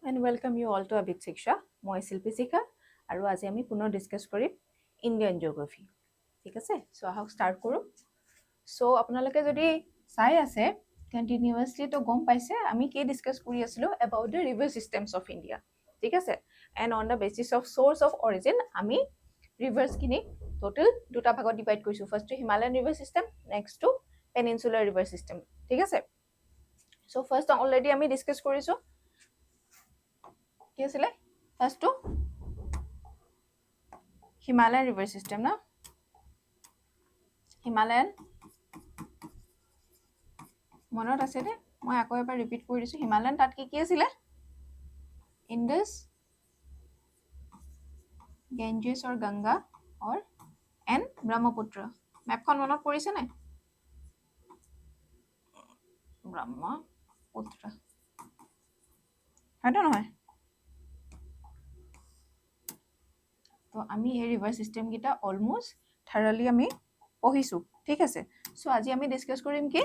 and welcome you all to Abhik Shiksha. মই শিল্পী শিখা আৰু আজি আমি পুনৰ ডিসকাস কৰিম ইণ্ডিয়ান জিওগ্ৰাফি ঠিক আছে সো আহক স্টাৰ্ট কৰো সো আপোনালোকে যদি চাই আছে কন্টিনিউয়াসলি তো গম পাইছে আমি কি ডিসকাস কৰি আছিলো about the river systems of India ঠিক আছে and on the basis of source of origin আমি rivers কিনি total দুটা ভাগত ডিভাইড কৰিছো first to Himalayan river system next to peninsular river system ঠিক আছে সো ফাৰ্স্ট অলৰেডি আমি ডিসকাস কৰিছো কি আছিলে first to Himalayan river system না হিমালয়ান মনত আছে দে মই আকৌ এবাৰ ৰিপিট কৰি দিছো হিমালয়ান তাত কি আছিলে ইন্দাস গেঞ্জেছ और গংগা और এন ব্ৰহ্মপুত্ৰ মেপখন মনত পৰিছে নাই ব্ৰহ্মপুত্ৰ হয়তো নহয় তো আমি এই ৰিভাৰ সিস্টেম কিটা অলমোস্ট থাৰলি আমি পঢ়িছো ঠিক আছে সো আজি আমি ডিসকাস কৰিম কি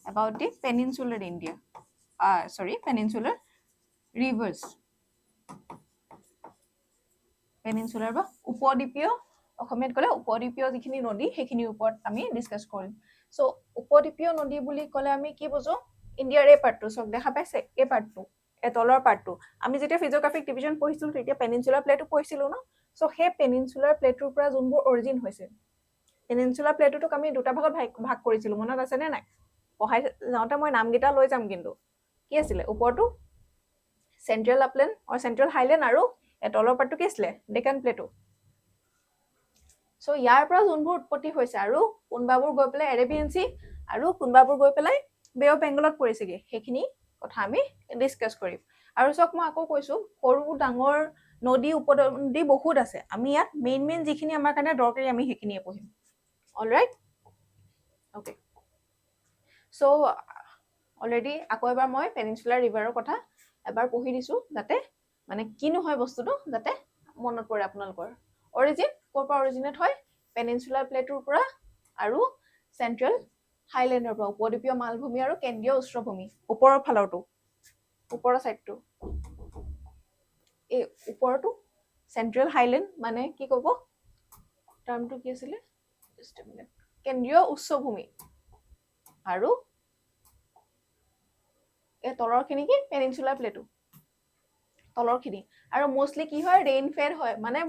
about the peninsular India peninsular rivers peninsular বা উপদ্বীপীয় অসমীয়াত ক'লে উপদ্বীপীয় যিখিনি নদী সেইখিনি ওপৰত আমি ডিসকাস কৰিম সো উপদ্বীপীয় নদী বুলি ক'লে আমি কি বুজো ইণ্ডিয়াৰ এই পাৰ্টটো সব দেখা পাইছে এই পাৰ্টটো এই তলৰ পাৰ্টটো আমি যেতিয়া ফিজিওগ্ৰাফিক ডিভিজন পঢ়িছিলো তেতিয়া পেনিনসুলাৰ প্লেটটো পঢ়িছিলো ন সো সেই পেনিনসুলাৰ প্লেটটোৰ পৰা যোনবোৰ অৰিজিন হৈছে পেনিনসুলাৰ প্লেটটোক আমি দুটা ভাগত ভাগ কৰিছিলো মনত আছে নে নাই পঢ়াই যাওঁতে মই নামকেইটা লৈ যাম কিন্তু কি আছিলে ওপৰটো সেন্ট্ৰেল আপলেণ্ড অৰ সেন্ট্ৰেল হাইলেণ্ড আৰু তলৰ পাৰ্টটো কি আছিলে ডেকান প্লেটো সো ইয়াৰ পৰা যোনবোৰ উৎপত্তি হৈছে আৰু কোনবাবোৰ গৈ পেলাই এৰেবিয়ান সি আৰু কোনবাবোৰ গৈ পেলাই বে অফ বেংগলত পৰিছেগে সেইখিনি কথা আমি ডিসকাস কৰিম আৰু চক মই আকৌ কৈছো সৰু ডাঙৰ নদী উপনদী বহুত আছে আমি ইয়াত মেইন যিখিনি আমাৰ কাৰণে দৰকাৰী আমি সেইখিনিয়ে পঢ়িম অলৰাইট ওকে সো অলৰেডি আকৌ এবাৰ মই পেনিনসুলাৰ ৰিভাৰৰ কথা এবাৰ পঢ়ি দিছো যাতে মানে কিনো হয় বস্তুটো যাতে মনত পৰে আপোনালোকৰ অৰিজিন কোৰ পৰা অৰিজিনেট হয় পেনিনসুলাৰ প্লেটৰ পৰা আৰু সেন্ট্ৰেল হাইলেণ্ডৰ পৰা উপদ্বীপীয় মালভূমি আৰু কেন্দ্ৰীয় উচ্চভূমি ওপৰৰ ফালৰটো ওপৰৰ সাইডটো এই ওপৰটো সেন্ট্ৰেল হাইলেণ্ড মানে কি ক'ব টাৰ্মটো কি আছিল কেন্দ্ৰীয় উচ্চভূমি আৰু এই তলৰখিনি কি পেনিনসুলাৰ প্লেটো তলৰখিনি আৰু মোস্টলি কি হয় ৰেইন ফেয়াৰ হয় মানে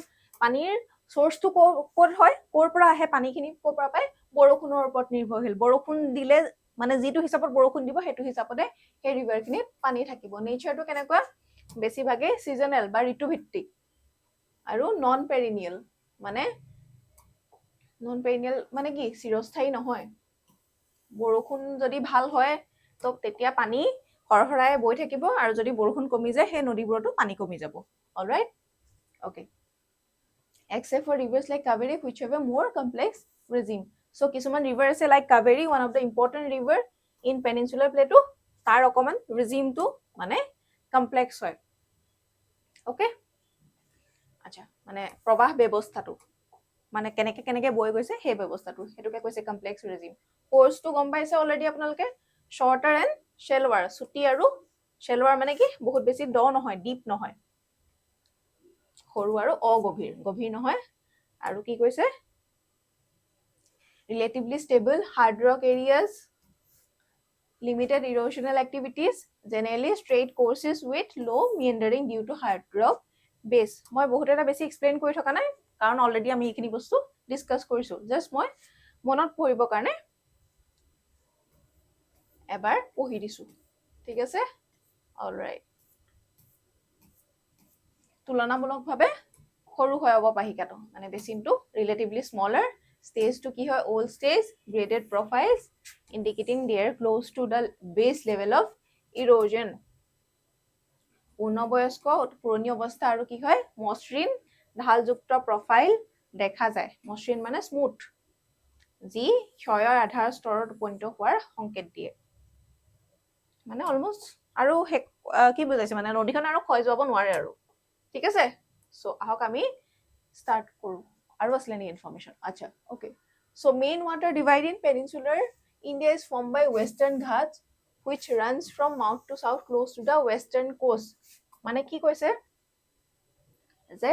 পানীৰ সোৰ্সটো কোৰ হয় কোৰ পৰা আহে পানীখিনি কোৰ পৰা পায় বৰষুণৰ ওপৰত নিৰ্ভৰশীল বৰষুণ দিলে মানে যিটো হিচাপত বৰষুণ দিব সেইটো হিচাপতে সেই ৰিভাৰখিনি পানী থাকিব নেচাৰটো কেনেকুৱা বেছিভাগে সিজনেল বা ঋতুভিত্তিক আৰু নন পেৰিনিয়েল মানে কি চিৰস্থায়ী নহয় বৰষুণ যদি ভাল হয় তো তেতিয়া পানী হৰহৰাই বৈ থাকিব আৰু যদি বৰষুণ কমি যায় সেই নদীবোৰতো পানী কমি যাব alright okay except for rivers like Kaveri which have a more complex regime so কিছুমান river আছে like Kaveri one of the important river in peninsular plateau তাৰ অকমান regime টো মানে complex হয় ওকে আচ্ছা মানে প্ৰবাহ ব্যৱস্থাটো মানে কেনেকে বৈ গৈছে সেই ব্যৱস্থাটো হেতুকে কৈছে কমপ্লেক্স ৰেজিম কোৰ্সটো গম পাইছে অলৰেডি আপোনালোকে শৰ্টাৰ এন্ড শেলৱাৰ সুটি আৰু শেলৱাৰ মানে কি বহুত বেছি দ নহয় ডিপ নহয় সৰু আৰু গভীৰ নহয় আৰু কি কৈছে relatively stable hard rock areas limited erosional activities generally straight courses with low meandering due to hard rock base মই বহুত এটা বেছি এক্সপ্লেইন কৰি থকা নাই কাৰণ অলৰেডি আমি এইখিনি বস্তু ডিসকাস কৰিছো জাস্ট মই মনত পৰিব কাৰণে এবাৰ পঢ়ি দিছো ঠিক আছে অলৰাইট তুলনামূলকভাৱে সৰু হয় অৱবাহিকাটো মানে বেচিনটো ৰিলেটিভলি স্মলাৰ স্টেজটো কি হয় old stage graded profiles indicating they're close to the base level of erosion পূৰ্ণবয়স্ক পুৰণি অৱস্থা আৰু কি হয় মসৃণ ঢালযুক্ত প্ৰফাইল দেখা যায় মসৃণ মানে স্মুথ যি ক্ষয়ৰ আধাৰ স্তৰত উপনীত হোৱাৰ সংকেত দিয়ে মানে অলমোস্ট আৰু কি বুজাইছে মানে নদীখন আৰু ক্ষয় যাব নোৱাৰে আৰু ঠিক আছে সো আহক আমি স্টাৰ্ট কৰো আৰু আসলে নি ইনফরমেশন আচ্ছা okay so main water divide in peninsular India is formed by western Ghats which runs from north to south close to the western coast মানে কি কৈছে যে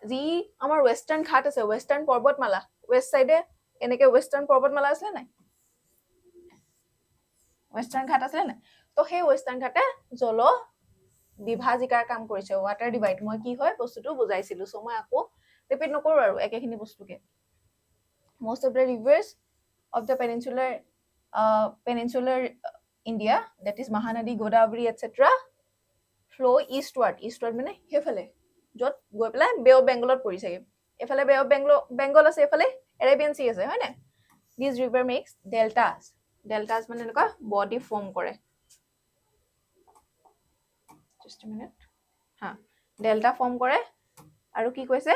যি আমাৰ ৱেষ্টাৰ্ণ ঘাট আছে, ৱেষ্টাৰ্ণ পৰ্বতমালা, ৱেষ্ট চাইডে এনেকে ৱেষ্টাৰ্ণ পৰ্বতমালা আছিলে নাই, ৱেষ্টাৰ্ণ ঘাট আছিলে নাই, তো সেই ৱেষ্টাৰ্ণ ঘাটে জল বিভাজিকাৰ কাম কৰিছে, ৱাটাৰ ডিভাইড। মই কি হয় বস্তুটো বুজাইছিলো, চ' মই আকৌ ৰিপিট নকৰো আৰু একেখিনি বস্তুকে। most of the rivers of the peninsular India, that is Mahanadi, Godavari, etc., flow eastward মানে সেইফালে য'ত গৈ পেলাই বে অফ বেংগলত পৰিছেগে। এফালে বে অফ বেংগল আছে, এফালে এৰেবিয়ান চি আছে, হয় নাই? দিছ ৰিভাৰ মেক্স ডেল্টাছ মানে এনেকুৱা বডি ফৰ্ম কৰে। জাষ্ট এ মিনিট, হা, ডেল্টা ফৰ্ম কৰে। আৰু কি কৈছে,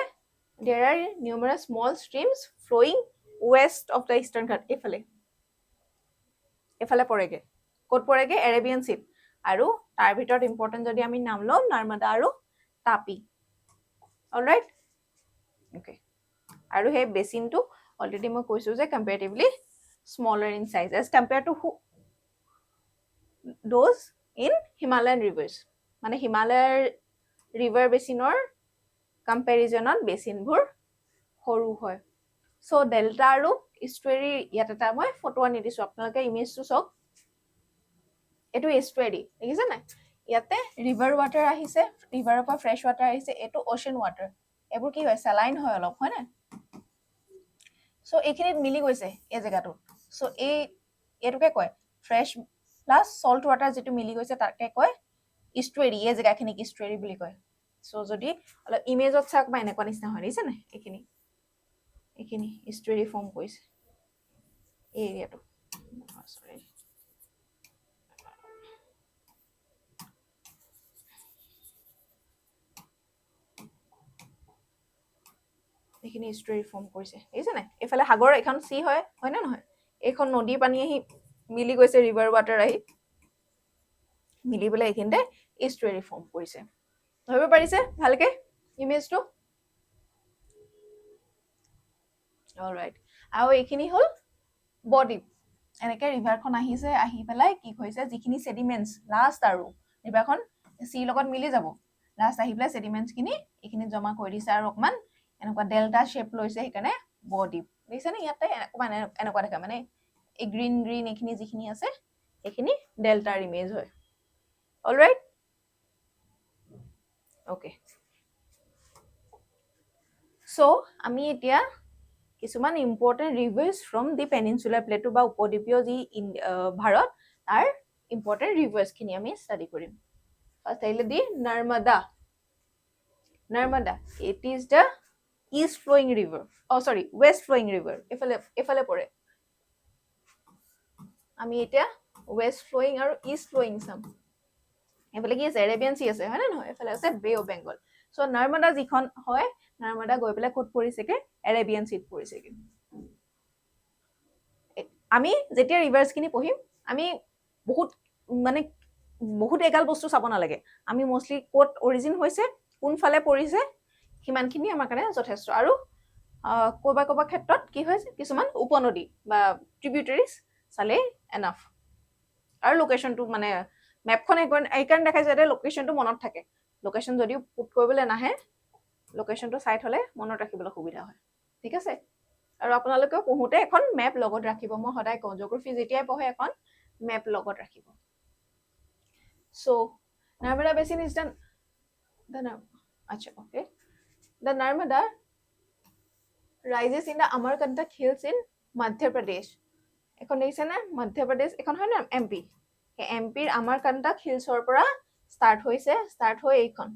there are numerous small streams flowing west of the eastern ঘাট, এফালে পৰেগে। ক'ত পৰেগে? এৰেবিয়ান চিত। আৰু তাৰ ভিতৰত ইম্পৰ্টেণ্ট যদি আমি নাম লওঁ, নৰ্মদা আৰু তাপি। Alright, okay. আৰু সেই বেচিনটো অলৰেডি মই কৈছো যে comparatively smaller in size as compare to those in Himalayan rivers. মানে হিমালয়াৰ ৰিভাৰ বেচিনৰ কম্পেৰিজনত বেচিনবোৰ সৰু হয়। চ' ডেল্টা আৰু ইষ্টুৱেৰী, ইয়াত এটা মই ফটো আনি দিছো, আপোনালোকে ইমেজটো চাওক। এইটো ইষ্টুৱেৰী, দেখিছে নাই? ইয়াতে ৰিভাৰ ৱাটাৰ আহিছে, ৰিভাৰৰ পৰা ফ্ৰেছ ৱাটাৰ আহিছে, এইটো অ'চেন ৱাটাৰ। এইবোৰ কি হয়? চেলাইন হয় অলপ, হয় নাই? চ' এইখিনিত মিলি গৈছে এই জেগাটোত। চ' এইটোকে কয় ফ্ৰেছ প্লাছ চল্ট ৱাটাৰ, যিটো মিলি গৈছে তাকে কয় ইষ্টুৱেৰী। এই জেগাখিনিক ইষ্টুৱেৰী বুলি কয়। চ' যদি অলপ ইমেজত চাওক বা এনেকুৱা নিচিনা হয়, দেখিছে নাই? এইখিনি ইষ্টুৱেৰী ফৰ্ম কৰিছে এই এৰিয়াটো। চৰি, এইখিনি ইষ্টুৱেৰী ফৰ্ম কৰিছে, দেখিছে নাই? এইফালে সাগৰ, এইখন চি হয়, হয় নে নহয়? এইখন নদীৰ পানী আহি মিলি গৈছে, ৰিভাৰ ৱাটাৰ আহি মিলি পেলাই এইখিনিতে ইষ্টুৱেৰী ফৰ্ম কৰিছে। ধৰিব পাৰিছে ভালকে ইমেজটো? অলৰাইট। আৰু এইখিনি হ'ল বডি। এনেকে ৰিভাৰখন আহিছে, আহি পেলাই কি হৈছে, যিখিনি ছেডিমেণ্টছ লাষ্ট আৰু ৰিভাৰখন চিৰ লগত মিলি যাব, লাষ্ট আহি পেলাই ছেডিমেণ্টছখিনি এইখিনি জমা কৰি দিছে আৰু অকণমান এনেকুৱা ডেল্টা শ্বেপ লৈছে, সেইকাৰণে বডি। দেখিছেনে? ইয়াতে অকণমান এনেকুৱা দেখা, মানে এই গ্ৰীণ এইখিনি যিখিনি আছে সেইখিনি ডেল্টাৰ ইমেজ হয়। Alright, okay. চ' আমি এতিয়া কিছুমান important rivers from the peninsular plateau বা উপদ্বীপীয় যি ভাৰত, তাৰ ইম্পৰ্টেণ্ট ৰিভাৰ্ছখিনি আমি ষ্টাডি কৰিম। ফাৰ্ষ্ট আহিলে the Narmada. It is the east flowing river, sorry west flowing river. এইফালে পৰে। আমি এতিয়া ৱেষ্ট ফ্ল'য়িং আৰু ইষ্ট ফ্ল'য়িং চাম। এইফালে কি আছে? এৰেবিয়ান চি আছে, হয় নে নহয়? এইফালে আছে বে অফ বেংগল। চ' নৰ্মদা যিখন হয়, নৰ্মদা গৈ পেলাই ক'ত পৰিছেগে? এৰেবিয়ান চিত পৰিছেগে। আমি যেতিয়া ৰিভাৰ্ছখিনি পঢ়িম, আমি বহুত এগাল বস্তু চাব নালাগে। আমি মষ্টলি ক'ত অৰিজিন হৈছে, কোনফালে পৰিছে, সিমানখিনি আমাৰ কাৰণে যথেষ্ট। আৰু ক'ৰবাৰ ক্ষেত্ৰত কি হৈছে, কিছুমান উপনদী বা ট্ৰিবিউটাৰিজ চালে এনাফ। আৰু লোকেশ্যনটো মানে মেপখন এইকাৰণে দেখাইছে যাতে লোকেশ্যনটো মনত থাকে। লোকেশ্যন যদিও পুট কৰিবলৈ নাহে, লোকেশ্যনটো চাই থ'লে মনত ৰাখিবলৈ সুবিধা হয়। ঠিক আছে? আৰু আপোনালোকেও পঢ়োঁতে এখন মেপ লগত ৰাখিব। মই সদায় কওঁ, জিঅ'গ্ৰাফী যেতিয়াই পঢ়ে এখন মেপ লগত ৰাখিব। চ' নৰ্মদা বেচিন ইজ আচ্ছা, okay. The Narmada rises in the Amarkantak Hills in Madhya Pradesh. এখন দেখিছে নে? মধ্য প্ৰদেশ, এখন হয় না MP। সেই MPৰ আমাৰকান্তক হিলছৰ পৰা ষ্টাৰ্ট হৈ এইখন।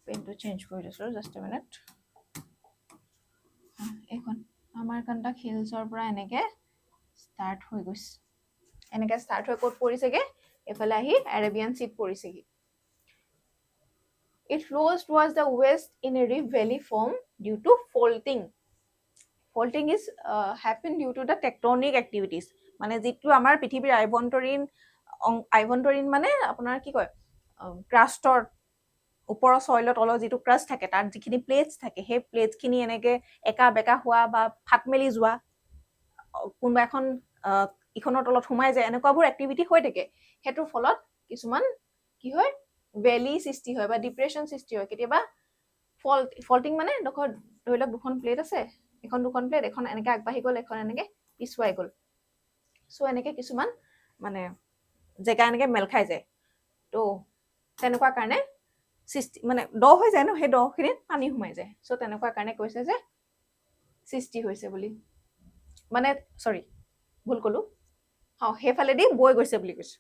পেনটো চেঞ্জ কৰি দিছোঁ, জাষ্ট এ মিনিট। এইখন আমাৰকান্তক হিলছৰ পৰা এনেকে ষ্টাৰ্ট হৈ গৈছে। এনেকে ষ্টাৰ্ট হৈ ক'ত পৰিছেগে? এইফালে আহি এৰেবিয়ান চিত পৰিছেগে। It flows towards the west in a rift valley formed due to faulting. Faulting is happen due to the tectonic activities. মানে যিটো আমাৰ পৃথিৱীৰ আইভন্তৰীণ মানে আপোনাৰ কি কয়, ক্ৰাষ্টৰ ওপৰৰ চইলৰ তলৰ যিটো ক্ৰাষ্ট থাকে, তাত যিখিনি প্লেটছ থাকে, সেই প্লেটছখিনি এনেকে একা বেকা হোৱা বা ফাট মেলি যোৱা, কোনোবা এখন ইখনৰ তলত সোমাই যায়, এনেকুৱাবোৰ এক্টিভিটি হৈ থাকে। সেইটোৰ ফলত কিছুমান কি হয়, ভেলি সৃষ্টি হয় বা ডিপ্ৰেশ্যন সৃষ্টি হয় কেতিয়াবা ফল্টিং মানে ধৰি লওক দুখন প্লেট আছে এখন দুখন প্লেট এখন এনেকে আগবাঢ়ি গ'ল এখন এনেকে পিছুৱাই গ'ল চ' এনেকে কিছুমান মানে জেগা এনেকে মেল খাই যায় তো তেনেকুৱা কাৰণে সৃষ্টি মানে দ হৈ যায় ন সেই দখিনিত পানী সোমাই যায় চ' তেনেকুৱা কাৰণে কৈছে যে সৃষ্টি হৈছে বুলি মানে চৰি ভুল ক'লো সেইফালেদি বৈ গৈছে বুলি কৈছে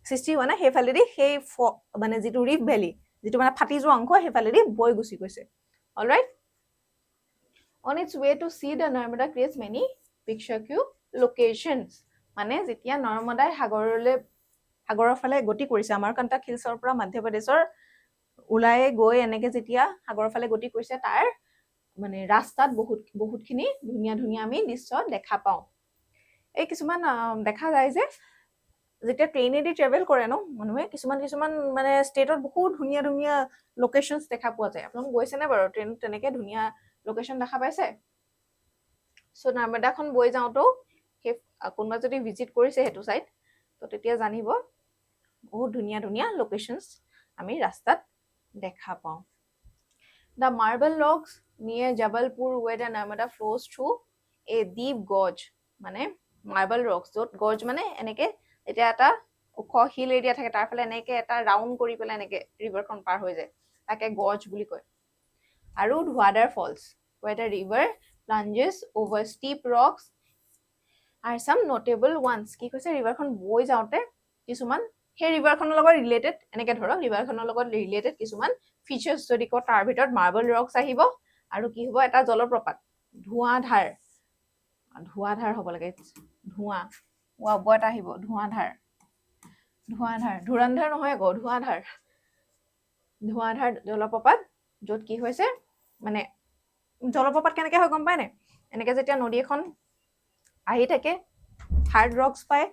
সৃষ্টি হোৱা নাই সেইফালেদি সেই মানে যিটো ৰিফ ভেলি যিটো মানে ফাটি যোৱা অংশ সেইফালেদি বৈ গুচি গৈছে alright on its way to see the Narmada creates many picturesque locations মানে যেতিয়া নৰ্মদাই সাগৰৰ ফালে গতি কৰিছে আমাৰকান্তক হিলছৰ পৰা মধ্যপ্ৰদেশৰ ওলাই গৈ এনেকে যেতিয়া সাগৰৰ ফালে গতি কৰিছে তাৰ মানে ৰাস্তাত বহুতখিনি ধুনীয়া ধুনীয়া আমি দৃশ্য দেখা পাওঁ এই কিছুমান দেখা যায় যে যেতিয়া ট্ৰেইনেদি ট্ৰেভেল কৰে ন মানুহে কিছুমান মানে ষ্টেটত বহুত ধুনীয়া ধুনীয়া লোকেশ্যনছ দেখা পোৱা যায় আপোনালোক গৈছেনে বাৰু ট্ৰেইনত তেনেকে ধুনীয়া লোকেশ্যন দেখা পাইছে চ' নৰ্মদাখন বৈ যাওঁতেও সেই কোনোবা যদি ভিজিট কৰিছে সেইটো চাইড তো তেতিয়া জানিব বহুত ধুনীয়া ধুনীয়া লোকেশ্যনছ আমি ৰাস্তাত দেখা পাওঁ The marble rocks near Jabalpur where the Narmada flows through a deep gorge মানে marble rocks য'ত gorge মানে এনেকে এতিয়া এটা ওখ হিল এৰিয়া থাকে তাৰ ফালে এনেকে এটা ৰাউণ্ড কৰি পেলাই এনেকে ৰিভাৰখন পাৰ হৈ যায় তাকে গৰ্জ বুলি কয় আৰু ধোৱাদাৰ ফলছ where the river plunges over steep rocks are some notable ones কি কৈছে ৰিভাৰখন বৈ যাওঁতে কিছুমান সেই ৰিভাৰখনৰ লগত ৰিলেটেড এনেকে ধৰক ৰিভাৰখনৰ লগত ৰিলেটেড কিছুমান ফিচাৰ্ছ যদি কওঁ তাৰ ভিতৰত মাৰ্বল ৰক্স আহিব আৰু কি হ'ব এটা জলপ্ৰপাত ধোঁৱাধাৰ হ'ব লাগে ধোঁৱা এটা আহিব ধোঁৱাধাৰ ধুৰন্ধৰ নহয় আকৌ ধোঁৱাধাৰ জলপ্ৰপাত য'ত কি হৈছে মানে জলপ্ৰপাত কেনেকে হয় গম পায় নাই এনেকে যেতিয়া নদী এখন আহি থাকে হাৰ্ড ৰক্স পায়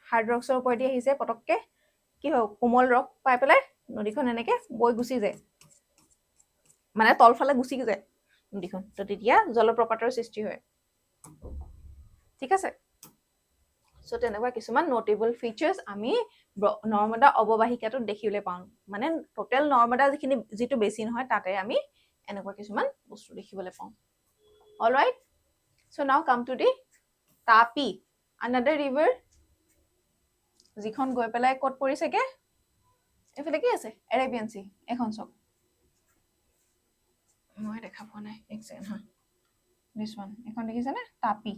হাৰ্ড ৰক্সৰ ওপৰেদি আহিছে পটককে কি হয় কোমল ৰক পাই পেলাই নদীখন এনেকে বৈ গুচি যায় মানে তলফালে গুচি যায় নদীখন তো তেতিয়া জলপ্ৰপাতৰ সৃষ্টি হয় ঠিক আছে চ' তেনেকুৱা কিছুমান নটেবল ফিচাৰ্ছ আমি নৰ্মদা অৱবাহিকাটোত দেখিবলৈ পাওঁ মানে টোটেল নৰ্মদা যিটো বেছি নহয় তাতে আমি এনেকুৱা কিছুমান বস্তু দেখিবলৈ পাওঁ অলৰাইট চ' নাও come to the Tapi another river যিখন গৈ পেলাই ক'ত পৰিছেগে এফালে কি আছে এৰেবিয়ান সি এখন চক মই দেখা পোৱা নাই এক ছেকেণ্ড হা দিছ ওৱান এখন দেখিছেনে তাপি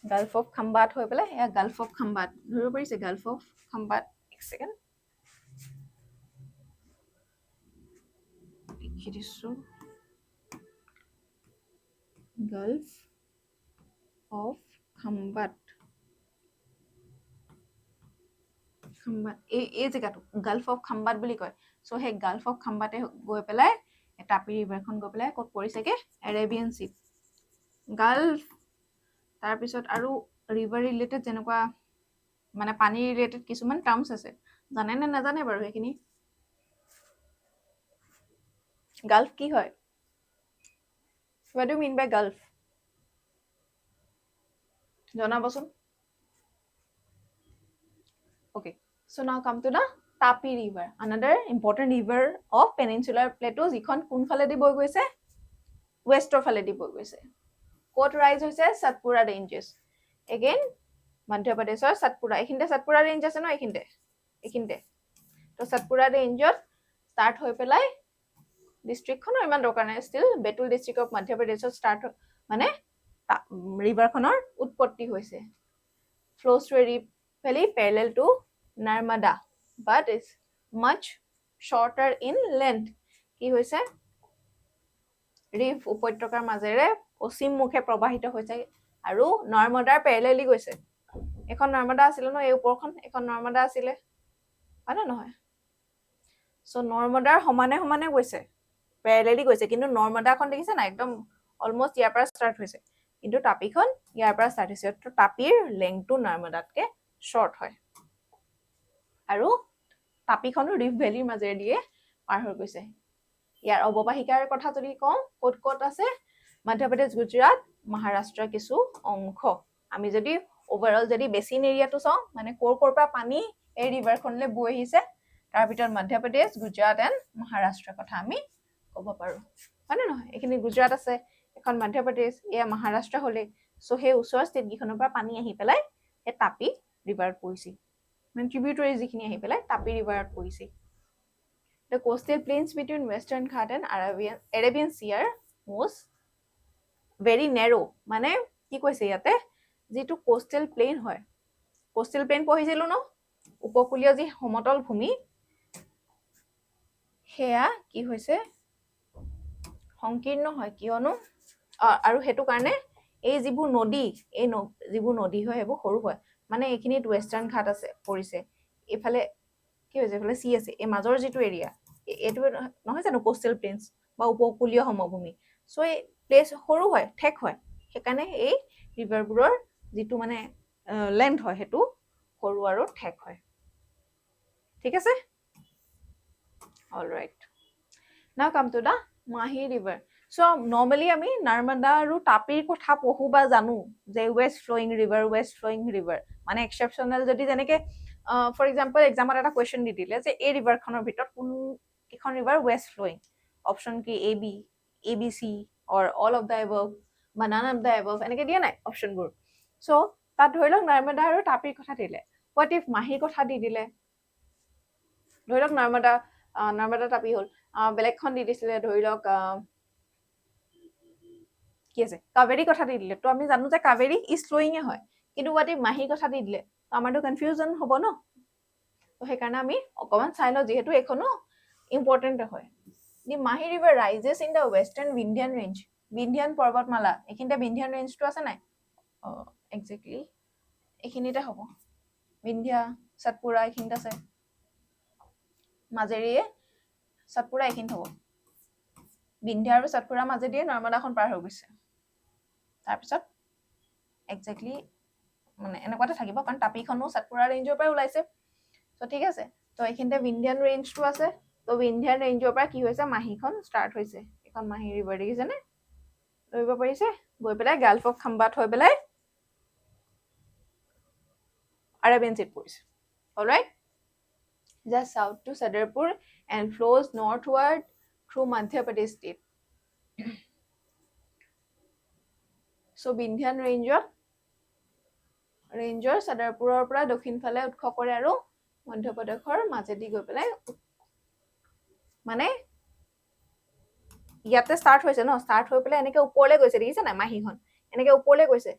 গালফ অফ খাম্বাত হৈ পেলাই এয়া গালফ অফ খাম্বাত ধৰিব পাৰিছে গালফ অফ খাম্বাত এক ছেকেণ্ড লিখি দিছোঁ গালফ অফ খাম্বাত এই জেগাটো গালফ অফ খাম্বাত বুলি কয় চ' সেই গালফ অফ খাম্বাতে গৈ পেলাই তাপি ৰিভাৰখন গৈ পেলাই ক'ত পৰিছেগে এৰেবিয়ান সি গালফ তাৰপিছত আৰু ৰিভাৰ ৰিলেটেড যেনেকুৱা মানে পানী ৰিলেটেড কিছুমান টাৰ্মছ আছে জানে নে নাজানে বাৰু সেইখিনি গালফ কি হয় what do you mean by gulf জনাবচোন okay so now come to the Tapi river another important river of peninsular plateau যিখন কোনফালেদি বৈ গৈছে ৱেষ্টৰ ফালেদি বৈ গৈছে ক'ত ৰাইজ হৈছে সতপুৰা ৰেঞ্জেছ এগেইন মধ্যপ্ৰদেশৰ সতপুৰা এইখিনিতে সতপুৰা ৰেঞ্জ আছে ন এইখিনিতে তো সতপুৰা ৰেঞ্জত ষ্টাৰ্ট হৈ পেলাই ডিষ্ট্ৰিক্টখনৰ ইমান দৰকাৰ নাই ষ্টিল বেতুল ডিষ্ট্ৰিক্ট অফ মধ্যপ্ৰদেশত ষ্টাৰ্ট মানে ৰিভাৰখনৰ উৎপত্তি হৈছে ফ্ল'জ থ্ৰু ৰিভ valley parallel to Narmada but is much shorter in length কি হৈছে ৰিভ উপত্যকাৰ মাজেৰে পশ্চিমমুখে প্ৰবাহিত হৈছে আৰু নৰ্মদাৰ পেৰেলেলি গৈছে এখন নৰ্মদা আছিলে ন এই ওপৰখন এখন নৰ্মদা আছিলে হয় নে নহয় চ' নৰ্মদাৰ সমানে গৈছে পেৰেলেলি গৈছে কিন্তু নৰ্মদাখন দেখিছে না একদম অলমষ্ট ইয়াৰ পৰা ষ্টাৰ্ট হৈছে কিন্তু তাপিখন ইয়াৰ পৰা ষ্টাৰ্ট হৈছে তো তাপিৰ লেংথটো নৰ্মদাতকে শ্বৰ্ট হয় আৰু তাপিখনো ৰিভ ভেলিৰ মাজেৰে দিয়ে পাৰ হৈ গৈছে ইয়াৰ অৱবাহিকাৰ কথা যদি কওঁ ক'ত আছে মধ্যপ্ৰদেশ গুজৰাট মহাৰাষ্ট্ৰৰ কিছু অংশ আমি যদি ওভাৰঅল যদি বেচিন এৰিয়াটো চাওঁ মানে ক'ৰ পৰা পানী এই ৰিভাৰখনলৈ বৈ আহিছে তাৰ ভিতৰত মধ্য প্ৰদেশ গুজৰাট এণ্ড মহাৰাষ্ট্ৰৰ কথা আমি ক'ব পাৰোঁ হয়নে নহয় এইখিনি গুজৰাট আছে এখন মধ্য প্ৰদেশ এয়া মহাৰাষ্ট্ৰ হ'লে চ' সেই ওচৰৰ ষ্টেটকেইখনৰ পৰা পানী আহি পেলাই সেই তাপি ৰিভাৰত পৰিছে মানে ট্ৰিবিউটৰী যিখিনি আহি পেলাই তাপি ৰিভাৰত পৰিছে The coastal plains between Western Ghat and Arabian Sea are most very narrow. মানে কি কৈছে ইয়াতে যিটো কোষ্টেল প্লেইন হয় কোষ্টেল প্লেইন পঢ়িছিলো ন উপকূলীয় যি সমতল ভূমি সেয়া কি হৈছে সংকীৰ্ণ হয় কিয়নো আৰু হেতু কাৰণে এই যিবোৰ নদী এই যিবোৰ নদী হয় সেইবোৰ সৰু হয় মানে এইখিনিত ৱেষ্টাৰ্ণ ঘাট আছে পৰিছে এফালে কি হৈছে এফালে চি আছে এই মাজৰ যিটো এৰিয়া এইটো নহয় জানো কোষ্টেল প্লেইনছ বা উপকূলীয় সমভূমি চ' এই প্লেচ সৰু হয় ঠেক হয় সেইকাৰণে এই ৰিভাৰবোৰৰ যিটো মানে লেন্থ হয় সেইটো সৰু আৰু ঠেক হয় ঠিক আছে অলৰাইট নাও কাম টু দা মাহি ৰিভাৰ চ' নৰ্মেলি আমি নাৰ্মদা আৰু তাপিৰ কথা পঢ়ো বা জানো যে ৱেষ্ট ফ্ল'য়িং ৰিভাৰ মানে এক্সেপশ্যনেল যদি যেনেকে ফৰ এক্সাম্পল এক্সামত এটা কুৱেশ্যন দি দিলে যে এই ৰিভাৰখনৰ ভিতৰত কোন কেইখন ৰিভাৰ ৱেষ্ট ফ্ল'য়িং অপশ্যন কি A B C or all of the above বা নান অফ দ্য এবভ এনেকে দিয়া নাই অপশ্যনবোৰ চ' তাত ধৰি লওক নাৰ্মদা আৰু তাপিৰ কথা দিলে হোৱাট ইফ মাহিৰ কথা দি দিলে ধৰি লওক নাৰ্মদা তাপি হ'ল বেলেগখন দি দিছিলে ধৰি লওক কি আছে কাবেৰী কথা দি দিলে তো আমি জানো যে কাবেৰী ইজ ফ্ল'য়িঙে হয় কিন্তু হোৱাট ইফ মাহিৰ কথা দি দিলে তো আমাৰতো কনফিউজন হ'ব ন তো সেইকাৰণে আমি অকণমান চাই লওঁ যিহেতু এইখনো ইম্পৰ্টেণ্ট হয় the Mahi river rises in the western Vindhyan range Vindhyan পৰ্বতমালা এইখিনিতে বিন্ধ্যান ৰেঞ্জটো আছে নাই একজেক্টলি এইখিনিতে হ'ব বিন্ধ্যা সতপুৰা এইখিনিত আছে মাজেৰিয়ে সতপুৰা এইখিনিত হ'ব বিন্ধ্যা আৰু সতপুৰা মাজেদিয়ে নৰ্মদাখন পাৰ হৈ গৈছে তাৰপিছত একজেক্টলি মানে এনেকুৱাতে থাকিব কাৰণ তাপিখনো সতপুৰা ৰেঞ্জৰ পৰাই ওলাইছে তো ঠিক আছে তো এইখিনিতে বিন্ধ্যান ৰেঞ্জটো আছে তো বিন্ধ্যান ৰেঞ্জৰ পৰা কি হৈছে মাহিখন ষ্টাৰ্ট হৈছে এখন মাহি ৰিভাৰ দেখিছেনে ধৰিব পাৰিছে গৈ পেলাই গাল্ফ অফ খাম্বাত হৈ পেলাই আৰাবিয়ান চিত পৰিছে alright just south to Sadarpur and flows northward through Madhya Pradesh state. So Bindhyan ৰেঞ্জৰ Sadarpurৰ পৰা দক্ষিণ ফালে উৎস কৰে আৰু মধ্য প্ৰদেশৰ মাজেদি গৈ পেলাই মানে ইয়াতে ষ্টাৰ্ট হৈছে ন ষ্টাৰ্ট হৈ পেলাই এনেকে ওপৰলৈ গৈছে দেখিছে নাই মাহিখন এনেকে ওপৰলৈ গৈছে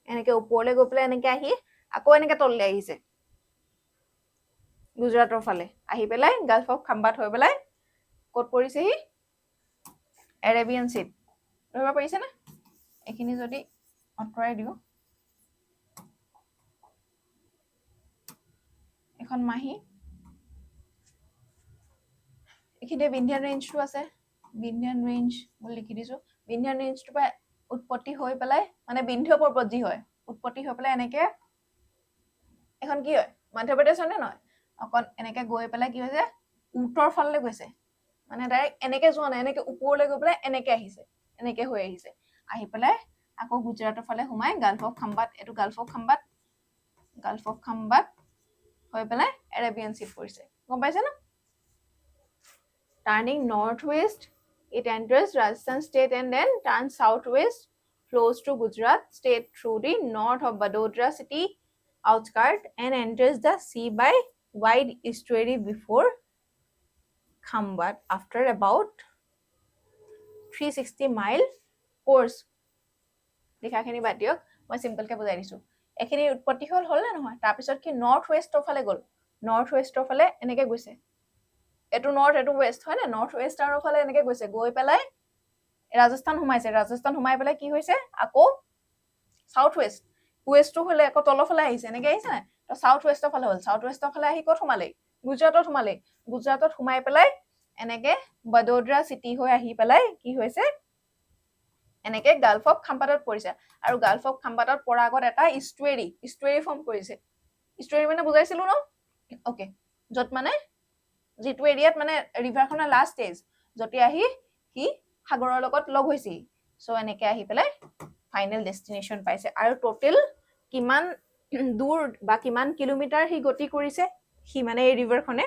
এনেকে ওপৰলৈ গৈ পেলাই এনেকে আহি আকৌ এনেকে তললৈ আহিছে গুজৰাটৰ ফালে আহি পেলাই গাল্ফ অফ খাম্বাত হৈ পেলাই ক'ত পৰিছেহি এৰেবিয়ান চিত ধৰিব পাৰিছে নে এইখিনি যদি আঁতৰাই দিওঁ এখন মাহি এইখিনিতে বিন্ধ্যান ৰেঞ্জটো আছে বিন্ধ্যান ৰেঞ্জ মই লিখি দিছো বিন্ধ্যান ৰেঞ্জটোৰ পৰা উৎপত্তি হৈ পেলাই মানে বিন্ধ্য পৰ্বত যি হয় উৎপত্তি হৈ পেলাই এনেকে এখন কি হয় মধ্য প্ৰদেশ হয় নে নহয় অকণ এনেকে গৈ পেলাই কি হৈছে উত্তৰ ফাললৈ গৈছে মানে ডাইৰেক্ট এনেকে যোৱা নাই এনেকে ওপৰলৈ গৈ পেলাই এনেকে আহিছে এনেকে হৈ আহিছে আহি পেলাই আকৌ গুজৰাটৰ ফালে সোমাই গাল্ফ অফ খাম্বাত এইটো গাল্ফ অফ খাম্বাত হৈ পেলাই এৰেবিয়ান চিত পৰিছে গম পাইছে ন Turning northwest, it enters Rajasthan state and then turns southwest, flows to Gujarat state through the north of Vadodara city outskirt and enters the sea by wide estuary before Khambat after about 360-mile course. লিখাখিনি বাদ দিয়ক মই সিম্পলকে বুজাই দিছো এখিনি উৎপত্তি হ'ল না নহয় তাৰপিছত কি নৰ্থ ৱেষ্টৰ ফালে গ'ল নৰ্থ ৱেষ্টৰ ফালে এনেকে গৈছে এটো নৰ্থ এটো ৱেষ্ট হয় না নৰ্থ ৱেষ্টাৰৰ ফালে এনেকে গৈছে গৈ পেলাই ৰাজস্থান সোমাই পেলাই কি হৈছে আকৌ সাউথ ৱেষ্টটো হলে আকৌ তলৰ ফালে আহিছে এনেকে আহিছে না তো সাউথ ৱেষ্টৰ ফালে হ'ল সাউথ ৱেষ্টৰ ফালে আহি ক'ত সোমালে গুজৰাটত সোমাই পেলাই এনেকে বডোদৰা চিটি হৈ আহি পেলাই কি হৈছে এনেকে গাল্ফ অফ খাম্বাতত পৰিছে আৰু গাল্ফ অফ খাম্বাতত পৰা আগত এটা ইষ্টুৱেৰী ফৰ্ম কৰিছে ইষ্টুৱেৰী মানে বুজাইছিলো ন ওকে যত মানে যিটো এৰিয়াত মানে ৰিভাৰখনৰ লাষ্ট ষ্টেজ যতে আহি কি সাগৰৰ লগত লগ হৈছে সো এনেকে আহি পেলাই ফাইনেল ডেষ্টিনেশ্যন পাইছে আৰু টোটেল কিমান দূৰ বা কিমান কিলোমিটাৰ সি গতি কৰিছে সি মানে এই ৰিভাৰখনে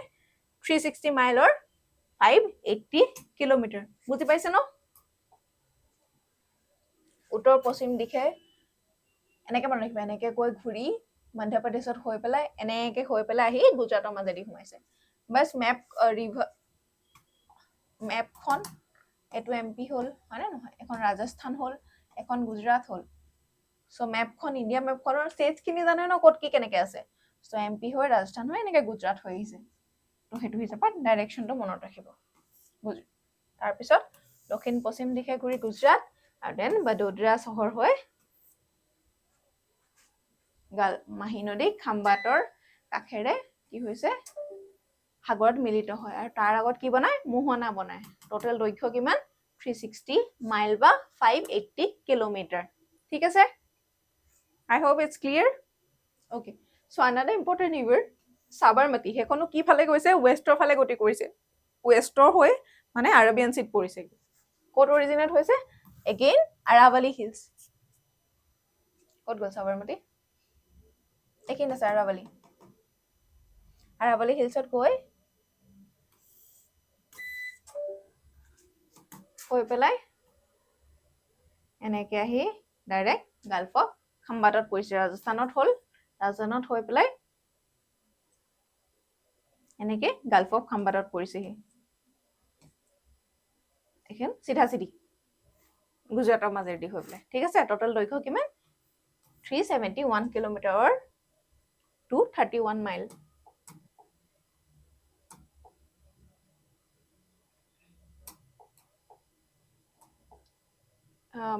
360 মাইলৰ 580 কিলোমিটাৰ বুজি পাইছে ন উত্তৰ পশ্চিম দিশে এনেকে মনত ৰাখিবা এনেকে গৈ ঘূৰি মধ্য প্ৰদেশত হৈ পেলাই এনেকে হৈ পেলাই আহি গুজৰাটৰ মাজেদি সোমাইছে বাছ মেপখন এইটো এমপি হ'ল হয়নে নহয় এখন ৰাজস্থান হ'ল এখন গুজৰাট হ'ল সো মেপখন ইণ্ডিয়া মেপখনৰ ষ্টেটছখিনি জানে ন ক'ত কি কেনেকে আছে সো এমপি হৈ ৰাজস্থান হৈ এনেকে গুজৰাট হৈ আহিছে তো সেইটো হিচাপত ডাইৰেকশ্যনটো মনত ৰাখিব তাৰপিছত দক্ষিণ পশ্চিম দিশে ঘূৰি গুজৰাট আৰু দেন বডোদৰা চহৰ হৈ মাহী নদী খাম্বাটৰ কাষেৰে কি হৈছে সাগৰত মিলিত হয় আৰু তাৰ আগত কি বনায় মোহনা বনায় টোটেল দৈৰ্ঘ্য কিমান 360 মাইল বা 580 কিলোমিটাৰ ঠিক আছে I hope it's clear okay so another important river Sabarmati হেখনো কি ফালে গৈছে ওয়েষ্টৰ ফালে গতি কৰিছে ওয়েষ্টৰ হৈ মানে আৰবিয়ান সিত পৰিছে ক'ত অৰিজিনেট হৈছে এগেইন আৰাৱলী হিলছ ক'ত গ'ল সাবৰমতি এইখিনি আছে আৰাৱলী হিলছত গৈ পেলাই এনেকে আহি ডাইৰেক্ট গাল্ফ অফ খাম্বাটত পৰিছে ৰাজস্থানত হৈ পেলাই এনেকে গাল্ফ অফ খাম্বাটত পৰিছেহি এখন চিধা চিধি গুজৰাটৰ মাজেদি হৈ পেলাই ঠিক আছে টোটেল দৈৰ্ঘ্য কিমান 371 কিলোমিটাৰ 231 মাইল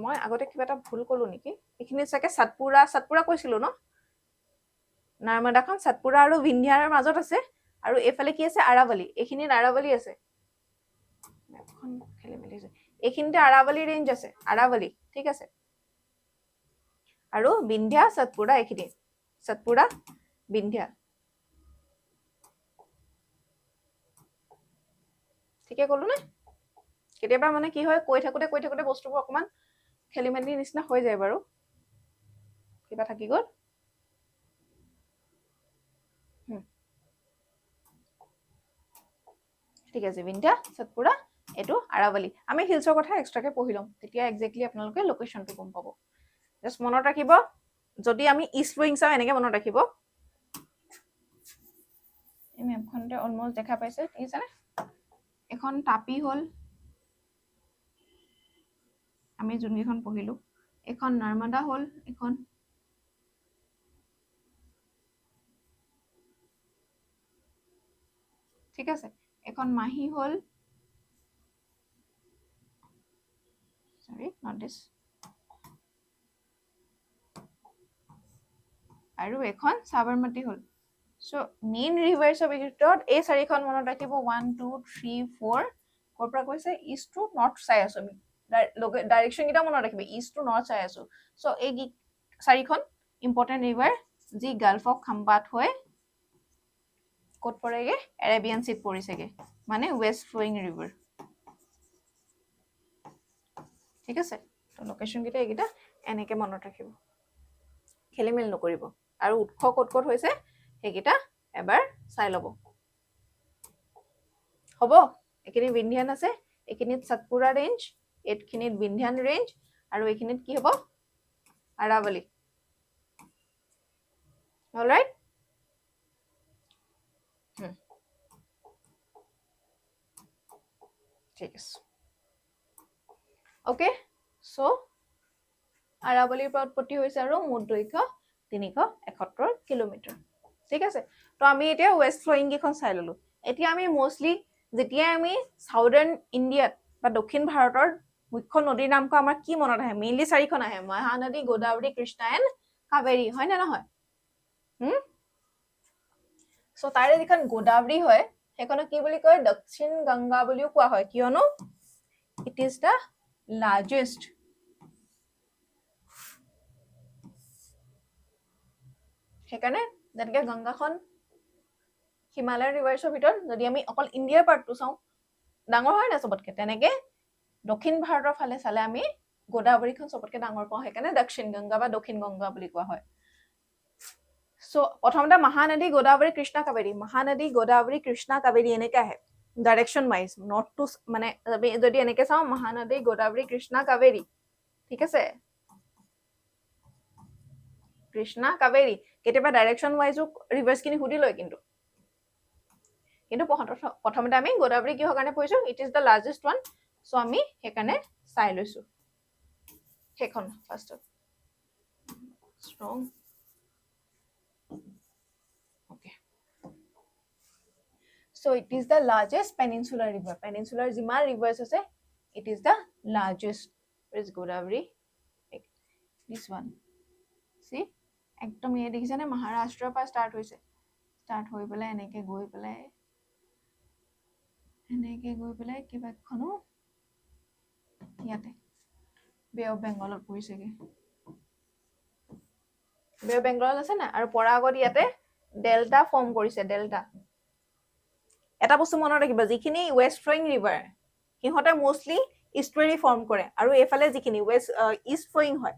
মই আগতে কিবা এটা ভুল কলো নেকি এইখিনি চাগে সাতপুৰা কৈছিলো ন নাৰ্মদাখন সাতপুৰা আৰু বিন্ধ্যাৰ মাজত আছে আৰু এফালে কি আছে আৰাৱলী এইখিনি আৰাৱলী আছে এখন খেলি মেলি আছে এইখিনিতে আৰাৱলী ৰেঞ্জ আছে আৰাৱলী ঠিক আছে আৰু বিন্ধ্যা সাতপুৰা এইখিনি সাতপুৰা বিন্ধ্যা ঠিকে ক'লো নে কেতিয়াবা মানে কি হয় কৈ থাকোতে বস্তুবোৰ অকমান খেলি মেলি নিচিনা হৈ যায় বাৰু কিবা থাকি গ'ল ঠিক আছে বিন্ধ্যা সাতপুৰা এটো আৰাৱলী আমি হিলছৰ কথা এক্সট্ৰাকে পঢ়ি লম তেতিয়া এক্স্যাক্টলি আপোনালোকে লোকেশনটো গম পাব জাস্ট মনত ৰাখিব যদি আমি ইষ্ট উইং চাও এনেকে মনত ৰাখিব এই মেপখনতে অলমোস্ট দেখা পাইছে ঠিক আছে এখন টাপি হ'ল আমি যোনকেইখন পঢ়িলো এখন নৰ্মদা হ'ল এখন ঠিক আছে এখন মাহি হ'ল sorry not this আৰু এখন সাবৰমতি হ'ল সো মেইন ৰিভাৰ্স অফ ইজিপ্টত এই চাৰিখন মনত ৰাখিব 1 2 3 4 ক'ৰ পৰা কৈছে ইষ্ট টু নৰ্থ চাই আছো আমি ডাইৰেকশ্যন কিটা মনত ৰাখিব ইষ্ট টু নৰ্থ চাই আছো সো এই চাৰিখন ইম্পৰ্টেন্ট ৰিভাৰ যি গাল্ফ অফ খাম্বাট হৈ ক'ত পৰেগে এৰেবিয়ান সিত পৰিছেগে মানে ওয়েস্ট ফ্লোয়িং ৰিভাৰ ঠিক আছে তো লোকেশন কিটা এইকিটা এনেকে মনত ৰাখিব খেলি মেলি নকৰিব আৰু উৎস ক'ত হৈছে সেইকিটা এবাৰ চাই ল'ব হ'ব এখিনি বিন্ধ্যান আছে এখিনিত সাতপুৰা ৰেঞ্জ এইখিনিত বিন্ধ্যান ৰেঞ্জ আৰু এইখিনিত কি হ'ব আৰাৱলী অলৰাইট ঠিক আছে ওকে সো আৰাৱলীৰ পৰা উৎপত্তি হৈছে আৰু মুঠ দৈৰ্ঘ্য 371 কিলোমিটাৰ ঠিক আছে তো আমি এতিয়া ওয়েস্ট ফ্লোয়িং কেখন চাই ললো এতিয়া আমি মোস্টলি যেতিয়া আমি সাউদাৰ্ণ ইণ্ডিয়াত বা দক্ষিণ ভাৰতৰ মুখ্য নদীৰ নামক আমাৰ কি মনত আহে মেইনলি চাৰিখন আহে মহানদী গোদাৱৰী কৃষ্ণা এণ্ড কাবেৰী হয় না নহয় সো তাৰে যিখন গোদাৱৰী হয় সেইখনক কি বুলি কয় দক্ষিণ গংগা বুলিও কোৱা হয় কিয়নো ইট ইজ দ্য লাৰ্জেষ্ট সেইকাৰণে যেনেকে গংগাখন হিমালয়ান ৰিভাৰ্ছৰ ভিতৰত যদি আমি অকল ইণ্ডিয়াৰ পাৰ্টটো চাওঁ ডাঙৰ হয় না চবতকে তেনেকে দক্ষিণ ভাৰতৰ ফালে চালে আমি গোদাবৰীখন চবতকৈ ডাঙৰ পাওঁ সেইকাৰণে দক্ষিণ গংগা বা দক্ষিণ গংগা বুলি কোৱা হয় সো প্ৰথমতে মহানদী গোদাবৰী কৃষ্ণা কাবেৰী মহানদী গোদাবৰী কৃষ্ণা কাবেৰী এনেকৈ আহে ডাইৰেকশ্যন ৱাইজ নৰ্থ টু মানে যদি এনেকৈ চাওঁ মহানদী গোদাবৰী কৃষ্ণা কাবেৰী ঠিক আছে কৃষ্ণা কাবেৰী কেতিয়াবা ডাইৰেকশ্যন ৱাইজো ৰিভাৰ্ছখিনি সুধি লয় কিন্তু প্ৰথমতে আমি গোদাবৰী কিহৰ কাৰণে পঢ়িছো it is the largest one so আমি সেইকাৰণে চাই লৈছো সেইখন ফাৰ্ষ্টত strong okay so it is the largest peninsular river peninsular jiman rivers ase it is the largest is Godavari this one see একদম এই দেখিছানে মহাৰাষ্ট্ৰৰ পৰা ষ্টাৰ্ট হৈ পেলাই এনেকে গৈ পেলাই কিবাখনো ইয়াতে বে অফ বেংগলত পৰিছেগে বে অফ বেংগলত আছে না আৰু পৰা আগত ইয়াতে ডেল্টা ফৰ্ম কৰিছে ডেল্টা এটা বস্তু মনত ৰাখিবা যিখিনি ৱেষ্ট ফ্লোয়িং ৰিভাৰ সিহঁতে মোষ্টলি ইষ্টুৱেৰী ফৰ্ম কৰে আৰু এইফালে যিখিনি ৱেষ্ট ইষ্ট ফ্লোয়িং হয়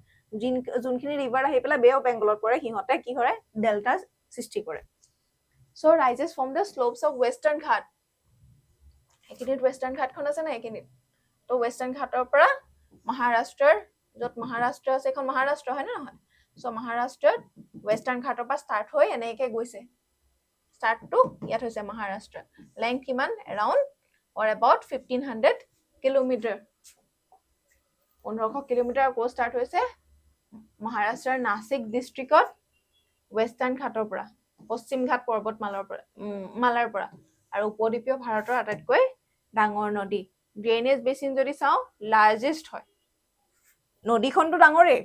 যোনখিনি ৰিভাৰ আহি পেলাই বে অফ বেংগলত পৰে সিহঁতে কি কৰে ডেল্টা সৃষ্টি কৰে so rises from the slopes of western ঘাট এইখিনিত ৱেষ্টাৰ্ণ ঘাটখন আছে না এইখিনিত তো ৱেষ্টাৰ্ণ ঘাটৰ পৰা মহাৰাষ্ট্ৰৰ য'ত মহাৰাষ্ট্ৰ আছে এখন মহাৰাষ্ট্ৰ হয় না নহয় সো মহাৰাষ্ট্ৰত ৱেষ্টাৰ্ণ ঘাটৰ পৰা ষ্টাৰ্ট হৈ এনেকৈ গৈছে ষ্টাৰ্টটো ইয়াত হৈছে মহাৰাষ্ট্ৰ লেংথ কিমান around or about 1500 kilometre 1500 kilometre আকৌ ষ্টাৰ্ট হৈছে মহাৰাষ্ট্ৰৰ নাছিক ডিষ্ট্ৰিক্টত ৱেষ্টাৰ্ণ ঘাটৰ পৰা পশ্চিম ঘাট পৰ্বতমালাৰ পৰা আৰু উপদ্বীপীয় ভাৰতৰ আটাইতকৈ ডাঙৰ নদী ড্ৰেইনেজ বেচিন যদি চাওঁ লাৰ্জেষ্ট হয় নদীখনটো ডাঙৰেই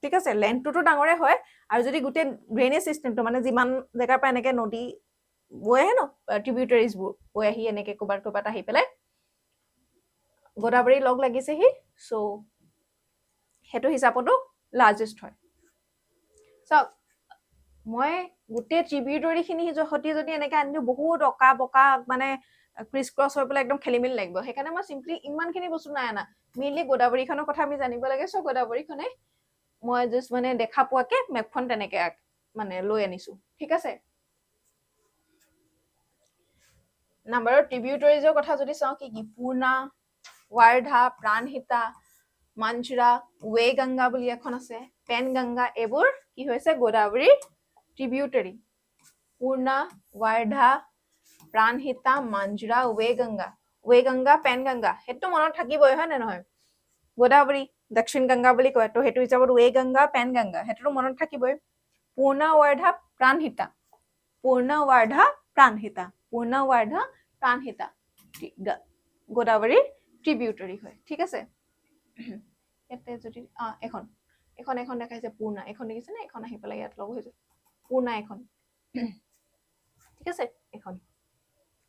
ঠিক আছে লেন্থটোতো ডাঙৰে হয় আৰু যদি গোটেই ড্ৰেইনেজ চিষ্টেমটো মানে যিমান জেগাৰ পৰা এনেকৈ নদী বৈ আহে ন ট্ৰিবিউটাৰিজবোৰ বৈ আহি এনেকৈ ক'ৰবাত আহি পেলাই গোদাবৰী লগ লাগিছেহি চ' সেইটো হিচাপতো লাৰ্জেষ্ট হয় চাওক মই গোটেই ট্ৰিবিউটৰীখিনি সৈতে যদি এনেকৈ আনি দিওঁ বহুত অকা বকা মানে ক্ৰিছ ক্ৰছ হৈ পেলাই একদম খেলি মেলি লাগিব সেইকাৰণে মই চিম্পলি ইমানখিনি বস্তু নাই আনা মেইনলি গোদাবৰীখনৰ কথা আমি জানিব লাগে চ' গোদাবৰীখনে মই জাষ্ট মানে দেখা পোৱাকে মেপখন তেনেকৈ মানে লৈ আনিছো ঠিক আছে নাম্বাৰৰ ট্ৰিবিউটৰিজৰ কথা যদি চাওঁ কি পূৰ্ণা ৱাৰ্ধা প্ৰাণহিতা মাঞ্জৰা ৱে গংগা বুলি এখন আছে পেন গংগা এইবোৰ কি হৈছে গোদাবৰীৰ ট্ৰিবিউটৰি পূৰ্ণা ৱাৰ্ধা প্ৰাণহিতা মাঞ্জৰা ৱে গংগা পেন গংগা সেইটো মনত থাকিবই হয় নে নহয় গোদাবৰী দক্ষিণ গংগা বুলি কয় তো সেইটো হিচাপত ৱে গংগা পেন গংগা সেইটোতো মনত থাকিবই পূৰ্ণা ৱাৰ্ধা প্ৰাণহিতা গোদাবৰীৰ ট্ৰিবিউটৰি হয় ঠিক আছে ইয়াতে যদি এখন দেখাইছে পূৰ্ণা এখন দেখিছেনে এখন আহি পেলাই ইয়াত লগ হৈছে পূৰ্ণা এখন ঠিক আছে এখন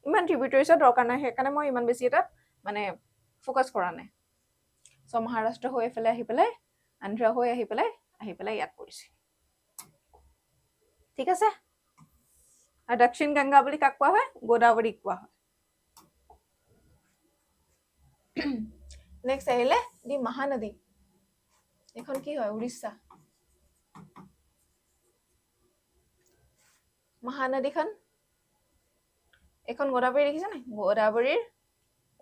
ইমান ট্ৰিবিউটৰিজৰ দৰকাৰ নাই সেইকাৰণে মই ইমান বেছি এটা মানে ফ'কাছ কৰা নাই চ' মহাৰাষ্ট্ৰ হৈ আহি পেলাই আন্ধ্ৰ হৈ আহি পেলাই ইয়াত পৰিছে ঠিক আছে আৰু দক্ষিণ গংগা বুলি কাক কোৱা হয় গোদাবৰীক কোৱা হয় নেক্সট আহিলে দি মহানদী এখন কি হয় উৰিষ্যা মহানদীখন এখন গোদাবৰী দেখিছে নাই গোদাবৰীৰ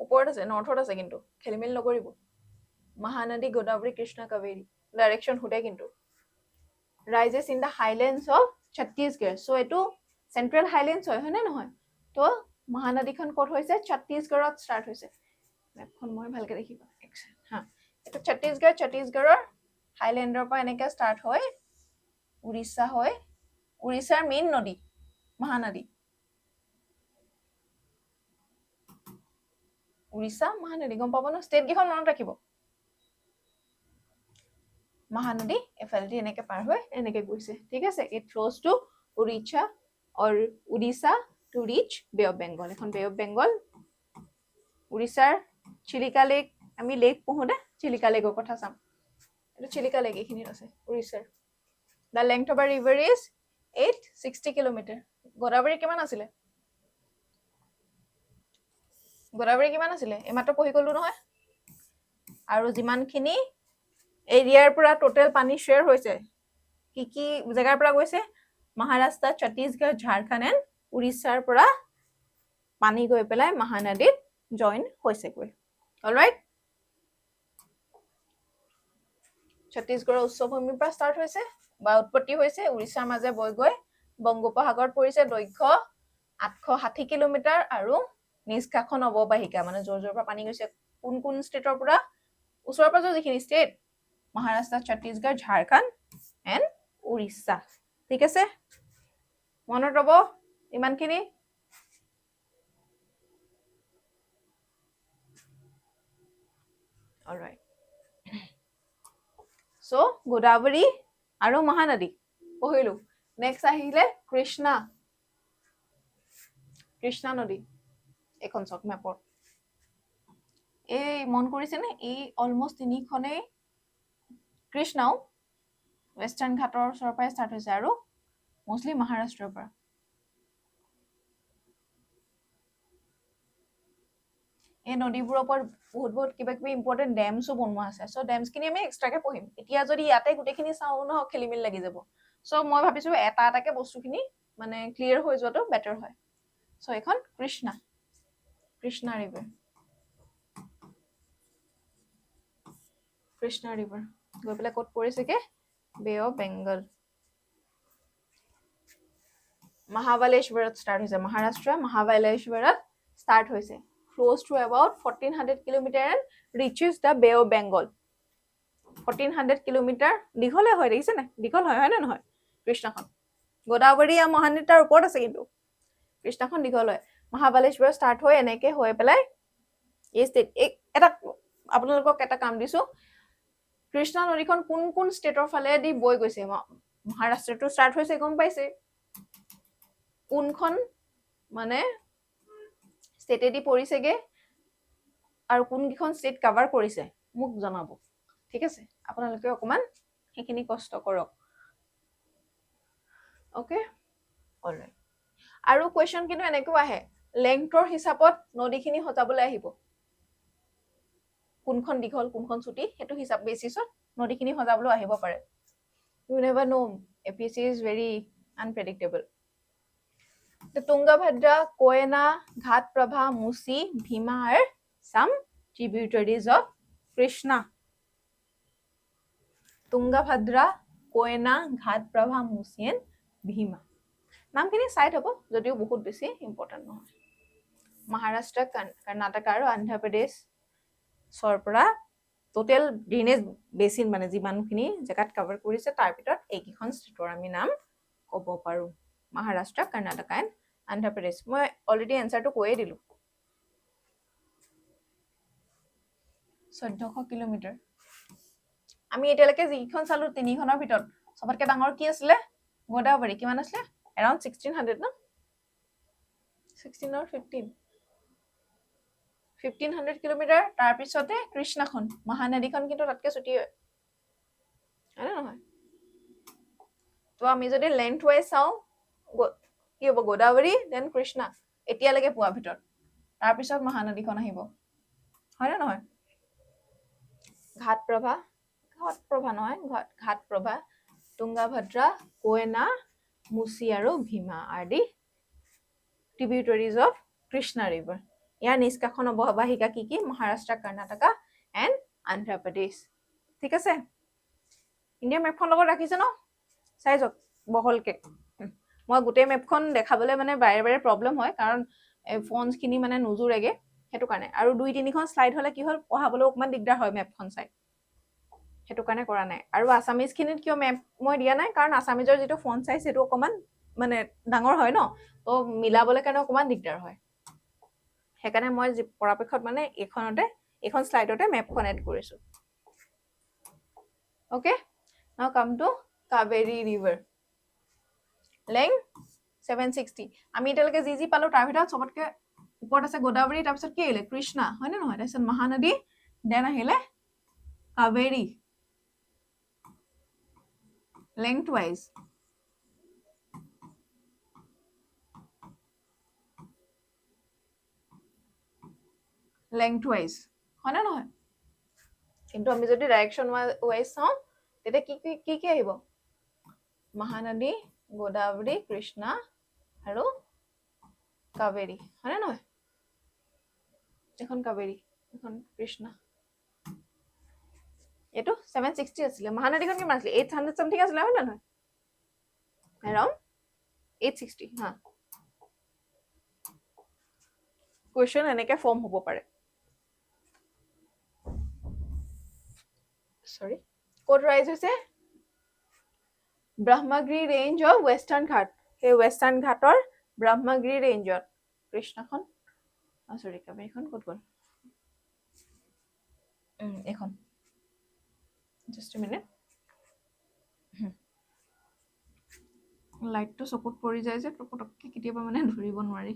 ওপৰত আছে নৰ্থত আছে কিন্তু খেলি মেলি নকৰিব মহানদী গোদাবৰী কৃষ্ণা কাবেৰী ডাইৰেকশ্যন সুধে কিন্তু rises in the Highlands of Chhattisgarh চ' এইটো চেন্ট্ৰেল হাইলেণ্ডছ হয় নে নহয় তো মহানদীখন ক'ত হৈছে ছত্তীশগড়ত ষ্টাৰ্ট হৈছে মেপখন মই ভালকে দেখিব হা এইটো ছত্তীশগড়ৰ হাইলেণ্ডৰ পৰা এনেকৈ ষ্টাৰ্ট হয় উৰিষ্যা হয় উৰিষ্যাৰ মেইন নদী মহানদী উৰিষ্যা মহানদী গম পাব ন ষ্টেট কেইখন মনত ৰাখিব মহানদী এফালেদি এনেকৈ পাৰ হৈ এনেকৈ গৈছে ঠিক আছে it flows to Orissa or Orissa to reach bay of Bengal এখন বে অফ বেংগল উৰিষ্যাৰ চিলিকা লেক আমি লেক পঢ়োঁতে চিলিকা লেকৰ কথা চাম এইটো চিলিকা লেক এইখিনিত আছে উৰিষ্যাৰ the length of a river is 860 kilometre Godavari কিমান আছিলে এই মাত্ৰ পঢ়ি গ'লো নহয় আৰু যিমানখিনি এৰিয়াৰ পৰা টোটেল পানী শ্বেয়াৰ হৈছে কি কি জেগাৰ পৰা গৈছে মহাৰাষ্ট্ৰ ছত্তীশগড় ঝাৰখণ্ড এণ্ড উৰিষ্যাৰ পৰা পানী গৈ পেলাই মহানদীত জইন হৈছেগৈ অলৰাইট ছত্তীশগড়ৰ উচ্চভূমিৰ পৰা ষ্টাৰ্ট হৈছে বা উৎপত্তি হৈছে উৰিষ্যাৰ মাজে বৈ গৈ বংগোপসাগৰত পৰিছে দৈৰ্ঘ্য 860 কিলোমিটাৰ আৰু নিষ্কাশন অৱবাহিকা মানে জোৰ জোৰ পৰা পানী গৈছে কোন কোন ষ্টেটৰ পৰা ওচৰৰ পাজৰ যিখিনি ষ্টেট মহাৰাষ্ট্ৰ ছত্তীশগড় ঝাৰখণ্ড এণ্ড উৰিষ্যা ঠিক আছে মনত ৰব ইমানখিনি অলৰাইট সো গোদাবৰী আৰু মহানদী পঢ়িলো নেক্সট আহিলে কৃষ্ণা নদী এখন চক মেপত এই মন কৰিছে নে এই অলমোস্ট তিনিখনেই কৃষ্ণাও ৱেষ্টাৰ্ণ ঘাটৰ ওচৰৰ পৰাই ষ্টাৰ্ট হৈছে আৰু মোষ্টলি মহাৰাষ্ট্ৰৰ পৰা এই নদীবোৰৰ ওপৰত বহুত কিবা কিবি ইম্পৰ্টেণ্ট ডেমছো বনোৱা আছে চ' ডেমছখিনি আমি এক্সট্ৰাকে পঢ়িম এতিয়া যদি ইয়াতে গোটেইখিনি চাওঁ ন খেলি মেলি লাগি যাব চ' মই ভাবিছো এটা এটাকে বস্তুখিনি মানে ক্লিয়াৰ হৈ যোৱাটো বেটাৰ হয় চ' এখন কৃষ্ণা ৰিভাৰ গৈ পেলাই ক'ত পৰিছেগে বে অফ বেংগল মহাবালেশ্বৰত ষ্টাৰ্ট হৈছে মহাৰাষ্ট্ৰ মহাবালেশ্বৰত ষ্টাৰ্ট হৈছে flows to about 1400 kilometer and reaches the Bay of Bengal 1400 kilometre দীঘলে হয় দেখিছে না দীঘল হয় না নহয় কৃষ্ণখন গোদাবৰী আৰু মহানদী তাৰ ওপৰত আছে কিন্তু কৃষ্ণখন দীঘল হয় মহাবালেশ্বৰ ষ্টাৰ্ট হৈ এনেকে হৈ পেলাই এই ষ্টেট এটা আপোনালোকক এটা কাম দিছো কৃষ্ণা নদীখন কোন কোন ষ্টেটৰ ফালে দি বৈ গৈছে মহাৰাষ্ট্ৰটো ষ্টাৰ্ট হৈছে গম পাইছে কোনখন মানে ষ্টেটেদি পৰিছেগে আৰু কোনকেইখন ষ্টেট কভাৰ কৰিছে মোক জনাব ঠিক আছে আপোনালোকে অকমান সেইখিনি কষ্ট কৰক ওকে অলৰাইট আৰু কোৱেশ্চন কিন্তু এনেকৈ আহে লেংথৰ হিচাপত নদীখিনি সজাবলৈ আহিব কোনখন দীঘল কোনখন ছুটি সেইটো হিচাপ বেচিছত নদীখিনি সজাবলৈ আহিব পাৰে you never know APSC is very unpredictable The Tungabhadra, Koyana, Ghatprabha, Musi, Bhima are some tributaries of Krishna. Tungabhadra, Koyana, Ghatprabha, Musi and Bhima. নামখিনি চাইড হ'ব যদিও বহুত বেছি ইম্পৰ্টেণ্ট নহয় মহাৰাষ্ট্ৰ কৰ্ণাটক আৰু অন্ধ্ৰ প্ৰদেশ পৰা টোটেল ড্ৰেইনেজ বেচিন মানে যিমানখিনি জেগাত কভাৰ কৰিছে তাৰ ভিতৰত এইকেইখন ষ্টেটৰ আমি নাম ক'ব পাৰো মহাৰাষ্ট্ৰ কৰ্ণাটক এণ্ড অন্ধ্ৰ প্ৰদেশ মই অলৰেডি এনচাৰটো কৈয়ে দিলো 1400 কিলোমিটাৰ আমি এতিয়ালৈকে যিখন চালো তিনিখনৰ ভিতৰত সবতকৈ ডাঙৰ কি আছিলে গোদাবৰী কিমান আছিলে around 1600 ন 16 or 1500 কিলোমিটাৰ তাৰ পিছতে কৃষ্ণখন মহানদীখন কিন্তু তাতকৈ ছুটি হয় না নহয় তো আমি যদি লেন্থ ওয়াইজ চাও কি হ'ব গোদাবৰী দেন কৃষ্ণা এতিয়ালৈকে পোৱা ভিতৰত তাৰ পিছত মহানদীখন আহিব হয় না নহয় ঘাটপ্ৰভা তুংগাভদ্ৰা কোয়েনা মুচি আৰু ভীমা are the tributaries of Krishna river ইয়াৰ নিষ্কাশন অৱবাহিকা কি কি মহাৰাষ্ট্ৰ কৰ্ণাটক এণ্ড অন্ধ্ৰ প্ৰদেশ ঠিক আছে ইণ্ডিয়া মেপখন লগত ৰাখিছে ন চাই যাওক বহলকে মই গোটেই মেপখন দেখাবলৈ মানে বাৰে বাৰে প্ৰব্লেম হয় কাৰণ ফোনছখিনি মানে নুজুৰেগে সেইটো কাৰণে আৰু দুই তিনিখন স্লাইড হলে কি হ'ল পঢ়াবলৈ অকমান দিগদাৰ হয় মেপখন চাই সেইটো কাৰণে কৰা নাই আৰু আসামিজখিনিত কিয় মেপ মই দিয়া নাই কাৰণ আসামিজৰ যিটো ফোন চাইজ সেইটো অকমান মানে ডাঙৰ হয় ন তো মিলাবলৈ কাৰণে অকমান দিগদাৰ হয় সেইকাৰণে মই পৰাপক্ষত মানে এইখন স্লাইডতে মেপখন এড কৰিছো ওকে নাও come to Kaveri river length 760 আমি এতিয়ালৈকে যি পালো তাৰ ভিতৰত সবতকে ওপৰত আছে গোদাবৰী তাৰপিছত কি আহিলে কৃষ্ণা হয় নে নহয় তাৰপিছত মহানদী দেন আহিলে কাবেৰী length wise হয় না নহয় কিন্তু আমি যদি ডাইৰেকশ্যন ৱাইজ চাওঁ তেতিয়া কি আহিব মহানদী গোদাবৰী কৃষ্ণা আৰু কাবেৰী হয়নে নহয় এখন কাবেৰী এখন কৃষ্ণা এইটো 760 আছিলে মহানদীখন কিমান আছিলে 800 সামথিং আছিলে হয় নহয় around 860 হা কোৱেশ্চন এনেকে ফৰ্ম হ'ব পাৰে সৰি ক'ত ৰাইজ হৈছে ব্ৰহ্মগিৰি ৰেঞ্জ অফ ৱেষ্টাৰ্ণ ঘাট সেই ৱেষ্টাৰ্ণ ঘাটৰ ব্ৰহ্মগিৰি ৰেঞ্জত কৃষ্ণখন সৰি কাবেৰীখন ক'ত গ'ল এখন জাষ্ট এ মিনিট লাইটটো চকুত পৰি যায় যে পটককৈ কেতিয়াবা মানে ধৰিব নোৱাৰি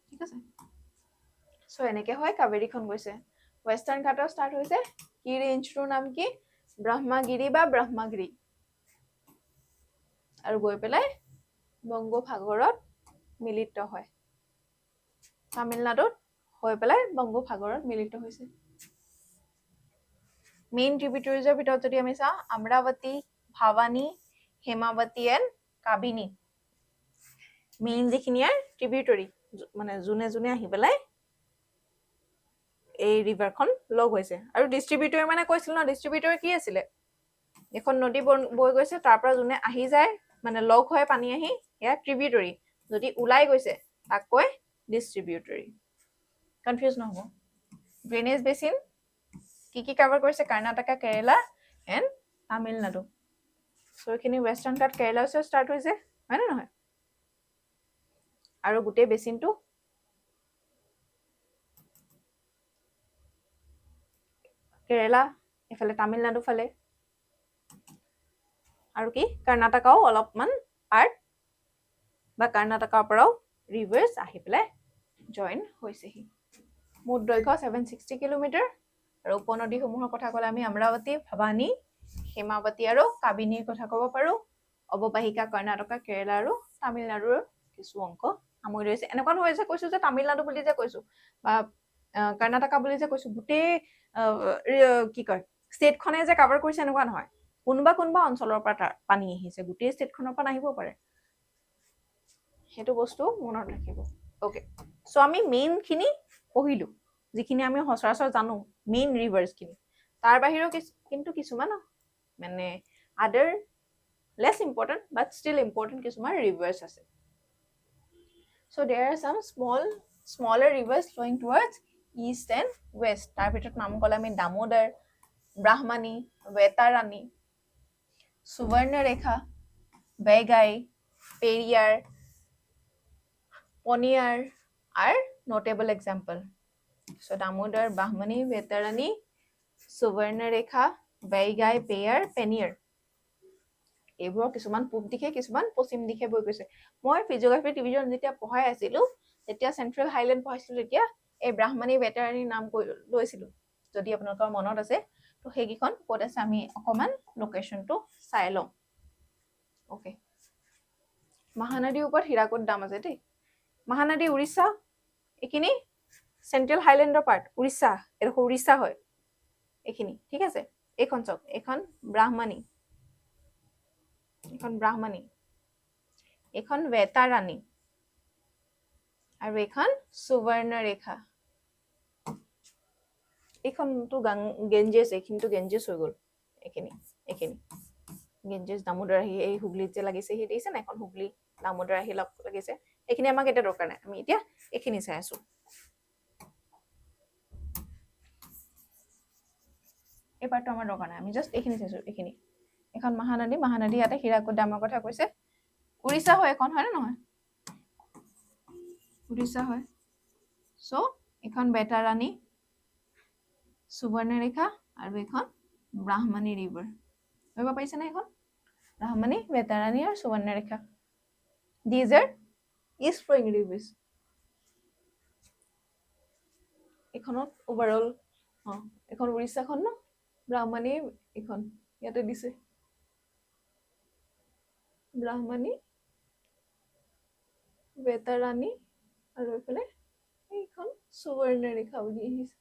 ঠিক আছে চ' এনেকে হয় কাবেৰীখন গৈছে ৱেষ্টাৰ্ণ ঘাটৰ ষ্টাৰ্ট হৈছে কি ৰেঞ্জটোৰ নাম কি ব্ৰহ্মগিৰি বা ব্ৰহ্মগিৰি আৰু গৈ পেলাই বংগোপসাগৰত মিলিত হয় তামিলনাডুত হৈ পেলাই বংগোপসাগৰত মিলিত হৈছে মেইন ট্ৰিবিউটাৰিজৰ ভিতৰত যদি আমি চাওঁ আমৰাৱতী ভাৱানী হেমাৱতী এণ্ড কাবিনী মেইন যিখিনি ট্ৰিবিউটাৰি মানে যোনে যোনে আহি পেলাই এই ৰিভাৰখন লগ হৈছে আৰু ডিষ্ট্ৰিবিউটৰ মানে কৈছিল ন ডিষ্ট্ৰিবিউটৰ কি আছিলে এখন নদী বৈ গৈছে তাৰ পৰা যোনে আহি যায় মানে লগ হয় পানী আহি এয়া ট্ৰিবিউটৰি যদি ওলাই গৈছে তাক কয় ডিষ্ট্ৰিবিউটৰি কনফিউজ নহব ড্ৰেনেজ বেচিন কি কভাৰ কৰিছে কৰ্ণাটকা কেৰেলা এণ্ড তামিলনাডু চ' এইখিনি ৱেষ্টাৰ্ণ ঘাট কেৰেলাৰ ওচৰত ষ্টাৰ্ট হৈছে হয় নে নহয় আৰু গোটেই বেচিনটো কেৰেলা এফালে তামিলনাডু ফালে আৰু কি কৰ্ণাটকাও অলপমান পাৰ্ট বা কৰ্ণাটকাৰ পৰাও ৰিভাৰ্ছ আহি পেলাই জইন হৈছেহি মুঠ দৈৰ্ঘ্য 760 কিলোমিটাৰ আৰু উপনদীসমূহৰ কথা ক'লে আমি আমৰাৱতী ভাৱানী হেমাৱতী আৰু কাবিনীৰ কথা ক'ব পাৰোঁ অৱবাহিকা কৰ্ণাটকা কেৰেলা আৰু তামিলনাডুৰ কিছু অংশ সামৰি লৈছে এনেকুৱা নহয় যে কৈছো যে তামিলনাডু বুলি যে কৈছো বা কৰ্ণাটকা বুলি যে কৈছো গোটেই কি কয় ষ্টেটখনে যে কভাৰ কৰিছে এনেকুৱা নহয় কোনোবা অঞ্চলৰ পৰা পানী আহিছে গোটেই ষ্টেটখনৰ পৰা নাহিব পাৰে সেইটো বস্তু মনত ৰাখিব ওকে চ' আমি মেইনখিনি পঢ়িলো যিখিনি আমি সচৰাচৰ জানো মেইন ৰিভাৰ্ছখিনি তাৰ বাহিৰেও কিন্তু কিছুমান মানে other less important but still important কিছুমান ৰিভাৰ্ছ আছে so' there are some smaller rivers flowing towards east and west তাৰ ভিতৰত নাম ক'লে আমি দামোদৰ ব্ৰাহ্মণী বেতাৰাণী সুবৰ্ণৰেখা বেগাই Periyar পনিয়াৰ are notable example. So Damodar, Bahmani, Vetarani, Suvarnarekha, Vaigai, Payar, Penier. এইবোৰ কিছুমান পূব দিশে কিছুমান পশ্চিম দিশে বৈ গৈছে মই ফিজিওগ্ৰাফি ডিভিজন যেতিয়া পঢ়াই আছিলো তেতিয়া চেন্ট্ৰেল হাইলেণ্ড পঢ়াইছিলো তেতিয়া এই ব্ৰাহ্মণী ভেটাৰানী নাম লৈছিলো যদি আপোনালোকৰ মনত আছে তো সেইকেইখন ক'ত আছে আমি অকমান লোকেশ্যনটো চাই লওঁ ওকে মহানদীৰ ওপৰত হীৰাকুদ ডাম আছে দেই মহানদী উৰিষ্যা এইখিনি চেন্ট্ৰেল হাইলেণ্ডৰ পাৰ্ট উৰিষ্যা এডোখৰ উৰিষ্যা হয় এইখিনি ঠিক আছে এইখন চাওক এইখন ব্ৰাহ্মণী এইখন বেতাৰাণী আৰু এইখন সুবৰ্ণৰেখা এইখনটো গেঞ্জেছ এইখিনিতো গেঞ্জেছ হৈ গ'ল এইখিনি গেঞ্জেছ দামোদৰ আহি এই হুগলীত যে লাগিছে সেই দেখিছে না এখন হুগলী দামোদৰ আহি লাগিছে এইখিনি আমাক এতিয়া দৰকাৰ নাই আমি এতিয়া এইখিনি চাই আছো এই পাৰ্টটো আমাৰ দৰকাৰ নাই আমি জাষ্ট এইখিনি চাইছো এইখিনি এখন মহানদী ইয়াতে হীৰাকুদ ডামৰ কথা কৈছে উৰিষ্যা হয় এখন হয় নে নহয় উৰিষ্যা হয় চ' এখন বেতাৰাণী সুবৰ্ণৰেখা আৰু এখন ব্ৰাহ্মণী ৰিভাৰ ধৰিব পাৰিছে নে এখন ব্ৰাহ্মণী বেতাৰাণী আৰু Subarnarekha these are east flowing rivers এখনত ওভাৰঅল এখন উৰিষ্যাখন ন ব্ৰাহ্মণী এখন ইয়াতে দিছে ব্ৰাহ্মণী বেতাৰাণী আৰু এইফালে এইখন সুবৰ্ণৰেখা বুলি আহিছে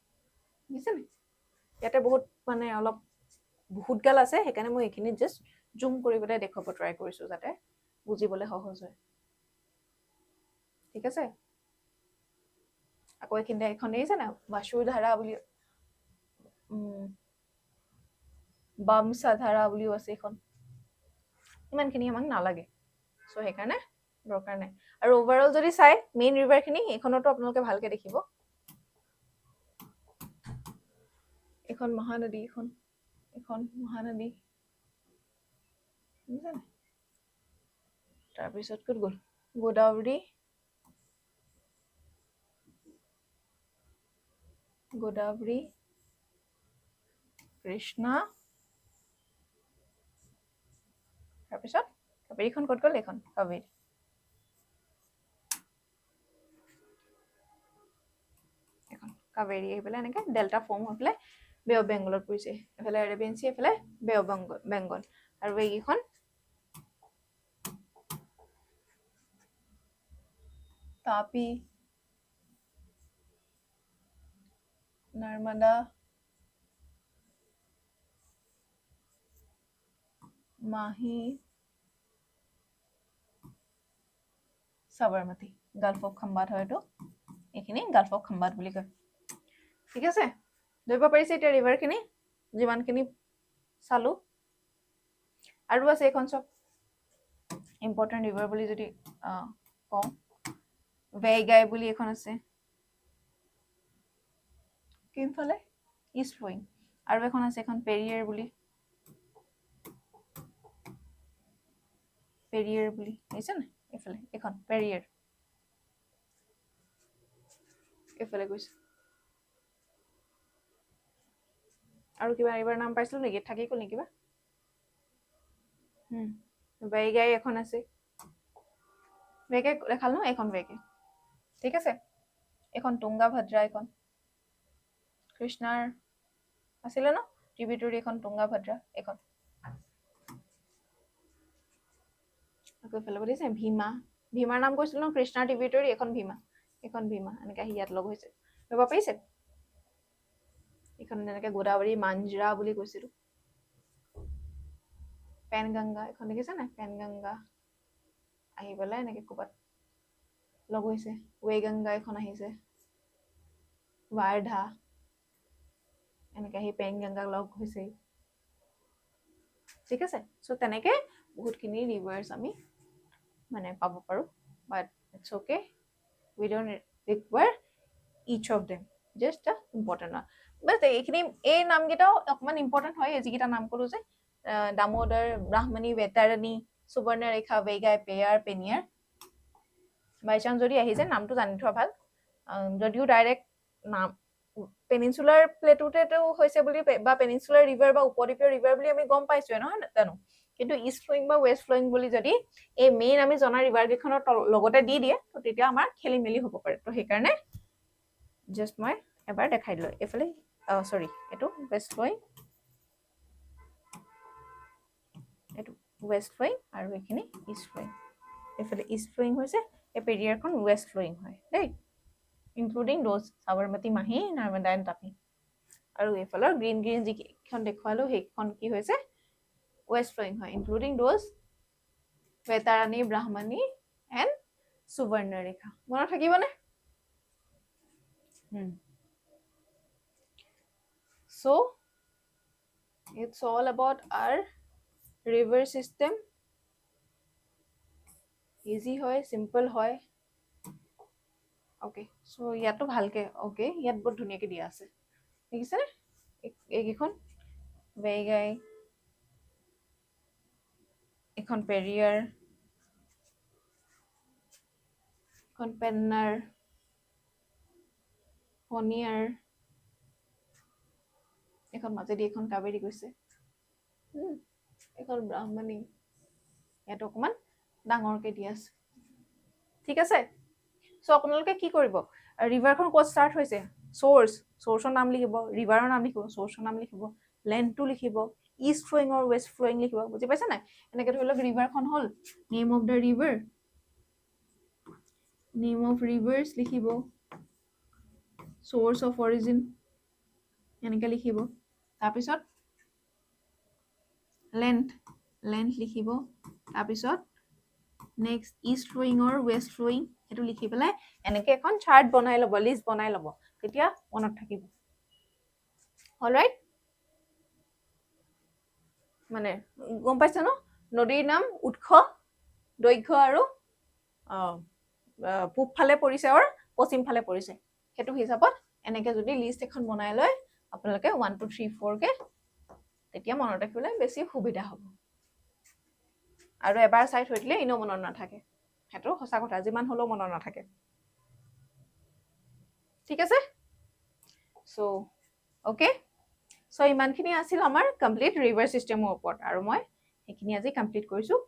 বুজিছে নে ইয়াতে বহুত মানে অলপ বহুত গাল আছে সেইকাৰণে মই এইখিনি জাষ্ট জুম কৰি পেলাই দেখুৱাব ট্ৰাই কৰিছো যাতে বুজিবলৈ সহজ হয় ঠিক আছে আকৌ এইখিনিতে এখন দেখিছে না বাসুধাৰা বুলি বামসাধাৰা বুলিও আছে এখন ইমানখিনি আমাক নালাগে সো সেইকাৰণে দৰকাৰ নাই আৰু ওভাৰঅল যদি চাই মেইন ৰিভাৰখিনি এইখনতো আপোনালোকে ভালকে দেখিব এখন মহানদী এখন মহানদী বুজিছে নাই তাৰপিছত ক'ত গ'ল গোদাবৰী কৃষ্ণা তাৰপিছত কাবেৰীখন ক'ত গ'ল এইখন কাবেৰী এখন কাবেৰী এইফালে এনেকৈ ডেল্টা ফৰ্ম হৈ পেলাই বে অফ বেংগলত পৰিছে এফালে এৰেবিয়ান চি এফালে বে অফ বেংগল আৰু এইকেইখন তাপি নৰ্মদা মাহি সাবৰমতি গালফ অফ খাম্বাত হয় এইটো এইখিনি গালফ অফ খাম্বাত বুলি কয় ঠিক আছে ধৰিব পাৰিছে এতিয়া ৰিভাৰখিনি যিমানখিনি চালো আৰু আছে এইখন চব ইম্পৰ্টেণ্ট ৰিভাৰ বুলি যদি কওঁ ভেইগাই বুলি এখন আছে কোনফালে ইষ্ট ফ্ল'য়িং আৰু এখন আছে এখন পেৰিয়াৰ বুলি দেখিছে নাই এইফালে এখন পেৰিয়াৰ এইফালে গৈছে আৰু কিবা ৰিভাৰ নাম পাইছিলো নেকি থাকি গ'ল নেকি কিবা ভেইগাই এখন আছে ভেইগাই দেখাল ন এখন ভেইগাই ঠিক আছে এখন তুংগাভদ্ৰা এখন কৃষ্ণাৰ আছিলে ন ট্ৰিবিউটৰী এখন তুংগাভদ্ৰা এখন আকৌ এইফালে বুজিছে ভীমাৰ নাম কৈছিলো ন কৃষ্ণাৰ ট্ৰিবিউটৰী এখন ভীমা এনেকৈ আহি ইয়াত লগ হৈছে ধৰিব পাৰিছে এইখন যেনেকৈ গোদাবৰী মাঞ্জৰা বুলি কৈছিলো পেনগংগা এখন দেখিছে নাই পেনগংগা আহি পেলাই এনেকৈ ক'ৰবাত লগ হৈছে ৱেগংগা এখন আহিছে ৱাৰ্ধা এনেকৈ আহি পেনগংগা লগ হৈছে ঠিক আছে চ' তেনেকৈ বহুতখিনি ৰিভাৰ্ছ আমি মানে পাব পাৰোঁ but it's okay we don't require each of them just the important হয় বাট এইখিনি এই নামকেইটাও অকণমান ইম্পৰ্টেণ্ট হয় যিকেইটা নাম ক'লো যে দামোদৰ ব্ৰাহ্মণী বেতাৰণী সুবৰ্ণৰেখা ভেইগাই পেয়াৰ পেনিয়াৰ বাই চান্স যদি আহি যায় নামটো জানি থোৱা ভাল যদিও ডাইৰেক্ট নাম পেনিনচুলাৰ প্লেটুতেতো হৈছে বুলি বা পেনিনচুলাৰ ৰিভাৰ বা উপদ্বীপীয় ৰিভাৰ বুলি আমি গম পাইছোৱে নহয় জানো কিন্তু ইষ্ট ফ্ল'য়িং বা ৱেষ্ট ফ্ল'য়িং বুলি যদি এই মেইন আমি জনা ৰিভাৰ কেইখনৰ লগতে দি দিয়ে তো তেতিয়া আমাৰ খেলি মেলি হ'ব পাৰে তো সেইকাৰণে জাষ্ট মই এবাৰ দেখাই দিলোঁ এইফালে চৰি এইটো ৱেষ্ট ফ্ল'য়িং আৰু এইখিনি ইষ্ট ফ্ল'য়িং এইফালে ইষ্ট ফ্ল'য়িং হৈছে এই পেৰিয়াৰখন ৱেষ্ট ফ্ল'য়িং হয় দেই ইনক্লুডিং দ'জ সাবৰমতী মাহি নৰ্মদা এণ্ড তাপি আৰু এইফালৰ গ্ৰীণ যিকেইখন দেখুৱালোঁ সেইখন কি হৈছে ৱেষ্ট ফ্ল'য়িং হয় including those বেতাৰণী Brahmani and Subarnarekha মনত থাকিবনে so it's all about our river system easy হয় simple হয় okay so ইয়াতো ভালকে okay ইয়াত বহুত ধুনীয়াকে দিয়া আছে দেখিছে এইকেইখন ভেইগাই এখন পেৰিয়াৰ এখন পেন্নাৰ পনিয়াৰ এখন মাজেদি এখন কাবেৰী গৈছে এখন ব্ৰাহ্মণী ইয়াত অকণমান ডাঙৰকে দিয়া আছে ঠিক আছে চ' আপোনালোকে কি কৰিব ৰিভাৰখন ক'ত ষ্টাৰ্ট হৈছে চ'ৰ্চৰ নাম লিখিব ৰিভাৰৰ নাম লিখিব চ'ৰ্চৰ নাম লিখিব লেণ্ডটো লিখিব ইষ্ট ফ্ল'য়িং আৰু ৱেষ্ট ফ্ল'য়িং লিখিব বুজি পাইছে নাই এনেকৈ ধৰি লওক ৰিভাৰখন হ'ল name of the river name of reverse লিখিব চ'ৰ্চ অফ অৰিজিন এনেকৈ লিখিব তাৰপিছত লেন্থ লিখিব তাৰপিছত নেক্সট ইষ্ট ফ্লোয়িঙৰ ৱেষ্ট ফ্লোয়িং সেইটো লিখি পেলাই এনেকৈ এখন চাৰ্ট বনাই ল'ব লিষ্ট বনাই ল'ব তেতিয়া মনত থাকিব অলৰাইট মানে গম পাইছে ন নদীৰ নাম উৎস দৈৰ্ঘ্য আৰু পূব ফালে পৰিছে আৰু পশ্চিম ফালে পৰিছে সেইটো হিচাপত এনেকৈ যদি লিষ্ট এখন বনাই লয় আপোনালোকে 1 2 3 4 কে তেতিয়া মনত ৰাখিবলৈ বেছি সুবিধা হ'ব আৰু এবাৰ চাই থৈ দিলে এনেও মনত নাথাকে সেইটো সঁচা কথা যিমান হ'লেও মনত নাথাকে ঠিক আছে সো ওকে সো ইমানখিনি আছিল আমাৰ কমপ্লিট ৰিভাৰ চিষ্টেমৰ ওপৰত আৰু মই সেইখিনি আজি কমপ্লিট কৰিছোঁ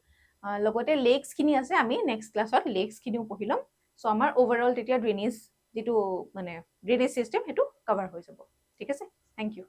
লগতে লেকছখিনি আছে আমি নেক্সট ক্লাছত লেকছখিনিও পঢ়ি ল'ম সো আমাৰ অভাৰঅল তেতিয়া ড্ৰেইনেজ যিটো মানে ড্ৰেইনেজ চিষ্টেম সেইটো কভাৰ হৈ যাব ঠিক আছে থেংক ইউ